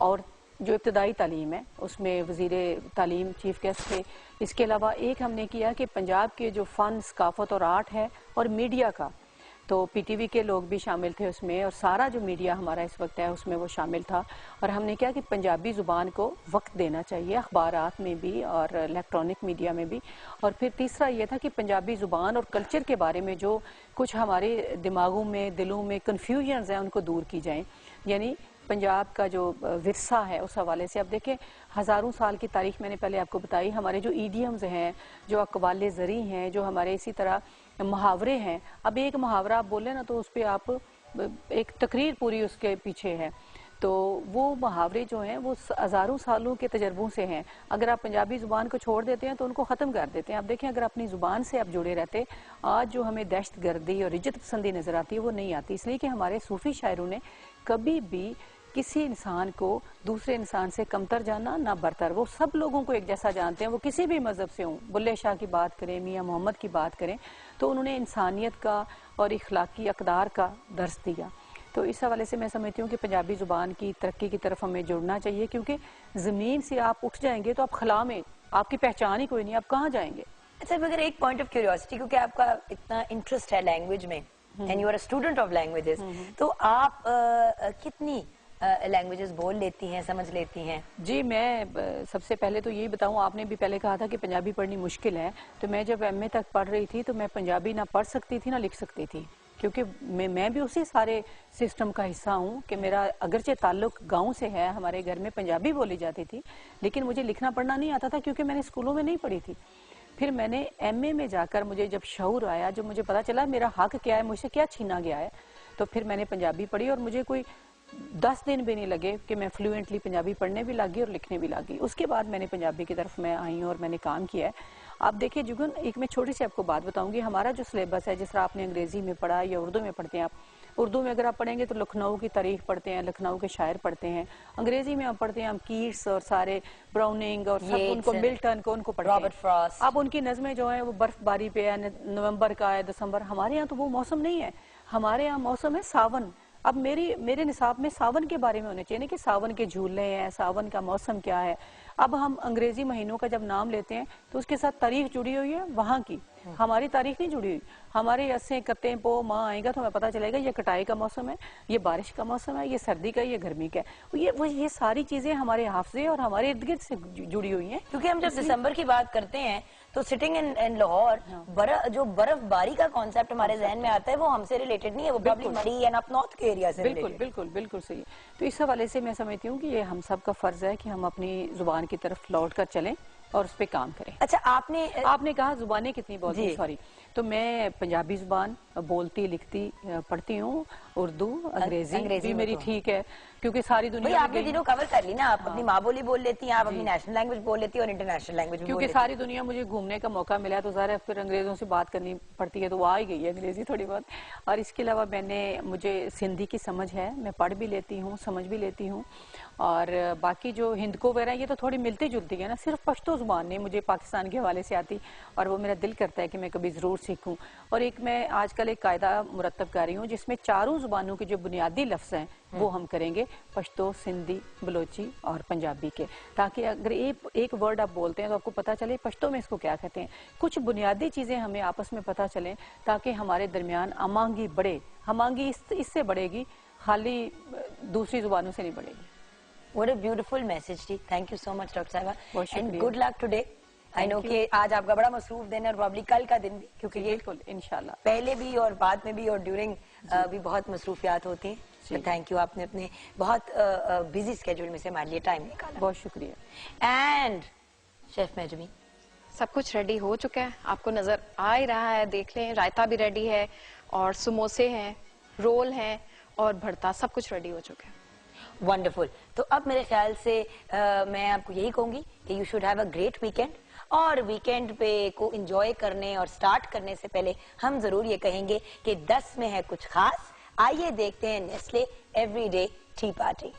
और जो इब्तदाई तालीम है उसमें वज़ीर तालीम चीफ गेस्ट थे। इसके अलावा एक हमने किया कि पंजाब के जो फ़न, सकाफ़त और आर्ट है और मीडिया का, तो पीटीवी के लोग भी शामिल थे उसमें और सारा जो मीडिया हमारा इस वक्त है उसमें वो शामिल था। और हमने क्या कि पंजाबी ज़ुबान को वक्त देना चाहिए अखबारात में भी और इलेक्ट्रॉनिक मीडिया में भी। और फिर तीसरा ये था कि पंजाबी ज़ुबान और कल्चर के बारे में जो कुछ हमारे दिमागों में, दिलों में कन्फ्यूजन्स हैं उनको दूर की जाएँ। यानी पंजाब का जो विरसा है उस हवाले से अब देखें, हज़ारों साल की तारीख मैंने पहले आपको बताई। हमारे जो ईडियम्स हैं, जो अक़वाले ज़री हैं, जो हमारे इसी तरह मुहावरे हैं। अब एक मुहावरा आप बोले ना तो उस पर आप एक तकरीर पूरी उसके पीछे है। तो वो मुहावरे जो हैं वो हज़ारों सालों के तजर्बों से हैं। अगर आप पंजाबी ज़ुबान को छोड़ देते हैं तो उनको ख़त्म कर देते हैं। आप देखें, अगर अपनी ज़ुबान से आप जुड़े रहते, आज जो हमें दहशत गर्दी और इज्जत पसंदी नज़र आती है वो नहीं आती। इसलिए कि हमारे सूफ़ी शायरों ने कभी भी किसी इंसान को दूसरे इंसान से कमतर जाना ना बरतर, वो सब लोगों को एक जैसा जानते हैं, वो किसी भी मज़हब से हों। बुल्ले शाह की बात करें, मियाँ मोहम्मद की बात करें, तो उन्होंने इंसानियत का और इखलाकी अक़दार का दर्स दिया। तो इस हवाले से मैं समझती हूँ कि पंजाबी ज़ुबान की तरक्की की तरफ हमें जुड़ना चाहिए, क्योंकि ज़मीन से आप उठ जाएंगे तो आप खला में आपकी पहचान ही कोई नहीं, आप कहाँ जाएंगे। अच्छा, मगर एक पॉइंट ऑफ क्यूरियोसिटी, क्योंकि आपका इतना इंटरेस्ट है लैंग्वेज में and you are a student of languages, तो आप कितनी लैंग्वेजेस बोल लेती हैं, समझ लेती हैं? जी, मैं सबसे पहले तो यही बताऊं, आपने भी पहले कहा था कि पंजाबी पढ़नी मुश्किल है। तो मैं जब एमए तक पढ़ रही थी तो मैं पंजाबी ना पढ़ सकती थी ना लिख सकती थी, क्योंकि मैं भी उसी सारे सिस्टम का हिस्सा हूँ कि मेरा अगरचे ताल्लुक गांव से है, हमारे घर में पंजाबी बोली जाती थी, लेकिन मुझे लिखना पढ़ना नहीं आता था क्योंकि मैंने स्कूलों में नहीं पढ़ी थी। फिर मैंने एमए में जाकर मुझे जब शऊर आया, जब मुझे पता चला मेरा हक क्या है, मुझसे क्या छीना गया है, तो फिर मैंने पंजाबी पढ़ी और मुझे कोई 10 दिन भी नहीं लगे कि मैं फ्लुएंटली पंजाबी पढ़ने भी लगी और लिखने भी लगी। उसके बाद मैंने पंजाबी की तरफ मैं आई और मैंने काम किया है। आप देखिए जुगन, एक मैं छोटी सी आपको बात बताऊंगी। हमारा जो सिलेबस है, जिस तरह आपने अंग्रेजी में पढ़ा या उर्दू में पढ़ते हैं, आप उर्दू में अगर आप पढ़ेंगे तो लखनऊ की तारीख पढ़ते हैं, लखनऊ के शायर पढ़ते हैं। अंग्रेजी में आप पढ़ते हैं हम कीट्स और सारे ब्राउनिंग और सब उनको, मिल्टन को उनको पढ़ते हैं, रॉबर्ट फ्रॉस्ट। अब उनकी नज़में जो है वो बर्फबारी पे है, नवंबर का है, दिसंबर। हमारे यहाँ तो वो मौसम नहीं है, हमारे यहाँ मौसम है सावन। अब मेरे निसाब में सावन के बारे में होने चाहिए कि सावन के झूले हैं, सावन का मौसम क्या है। अब हम अंग्रेजी महीनों का जब नाम लेते हैं तो उसके साथ तारीख जुड़ी हुई है वहाँ की, हमारी तारीख नहीं जुड़ी हुई। हमारे अस्से कत्ते पो माँ आएगा तो हमें पता चलेगा ये कटाई का मौसम है, ये बारिश का मौसम है, ये सर्दी का, ये गर्मी का है। ये सारी चीजें हमारे हाफजे और हमारे इर्द गिर्द से जुड़ी हुई हैं। क्योंकि हम जब दिसंबर की बात करते हैं तो सिटिंग इन लाहौर, जो बर्फबारी का कॉन्सेप्ट हमारे जहन में आता है वो हमसे रिलेटेड नहीं है, वो प्रॉब्ली मरी एंड अप नॉर्थ के एरिया से बिल्कुल सही। तो इस हवाले से मैं समझती हूँ कि ये हम सब का फर्ज है कि हम अपनी जुबान की तरफ लौट कर चलें और उस पर काम करें। अच्छा, आपने कहा जुबानें कितनी बोलती, सॉरी, तो मैं पंजाबी जुबान बोलती, लिखती, पढ़ती हूँ, उर्दू, अंग्रेजी भी मेरी ठीक है। क्योंकि सारी भाई दुनिया में आपने गई तीनों कवर कर ली ना, आप अपनी माँ बोली बोल लेती हैं, आप अपनी नेशनल लैंग्वेज बोल लेती हैं और इंटरनेशनल लैंग्वेज भी बोल क्योंकि लेती हैं। सारी दुनिया मुझे घूमने का मौका मिला है, तो ज़ाहिर है फिर अंग्रेज़ों से बात करनी पड़ती है, तो वो आ ही गई है अंग्रेज़ी थोड़ी बहुत। और इसके अलावा मुझे सिंधी की समझ है, मैं पढ़ भी लेती हूँ, समझ भी लेती हूँ। और बाकी जो हिंदको वगैरह ये तो थोड़ी मिलती जुलती है ना, सिर्फ पश्तो ज़ुबान नहीं मुझे पाकिस्तान के हवाले से आती, और वो मेरा दिल करता है कि मैं कभी ज़रूर सीखूँ। और एक मैं आजकल एक कायदा मुरतब कर रही हूँ जिसमें चारों ज़ुबानों के जो बुनियादी लफ्ज़ हैं वो हम करेंगे, पश्तो, सिंधी, बलोची और पंजाबी के, ताकि अगर एक वर्ड आप बोलते हैं तो आपको पता चले पश्तो में इसको क्या कहते हैं। कुछ बुनियादी चीज़ें हमें आपस में पता चलें ताकि हमारे दरमियान अमांगी बढ़े। हमांगी इससे बढ़ेगी, खाली दूसरी ज़ुबानों से नहीं बढ़ेगी। What a beautiful message थी। Thank you so much doctor साहिबा, बहुत and शुक्रिया। good luck today। I know कि आज आपका बड़ा मसरूफ दिन है और प्रॉब्ली कल का दिन भी, क्योंकि ये बिल्कुल इंशाल्लाह पहले भी और बाद में भी और ड्यूरिंग भी बहुत मसरूफियात होती हैं। तो थैंक यू, आपने अपने बहुत बिजी स्केड्यूल में से हमारे लिए टाइम निकाला। बहुत शुक्रिया। एंड शेफ मेजमी, सब कुछ रेडी हो चुका है, आपको नजर आ ही रहा है, देख लें। रायता भी रेडी है और समोसे हैं, रोल हैं और भरता, सब कुछ रेडी हो चुका है। वंडरफुल। तो अब मेरे ख्याल से मैं आपको यही कहूंगी कि you should have a great weekend, और वीकेंड पे को एंजॉय करने और स्टार्ट करने से पहले हम जरूर ये कहेंगे कि 10 में है कुछ खास। आइए देखते हैं नेस्ले एवरीडे टी पार्टी।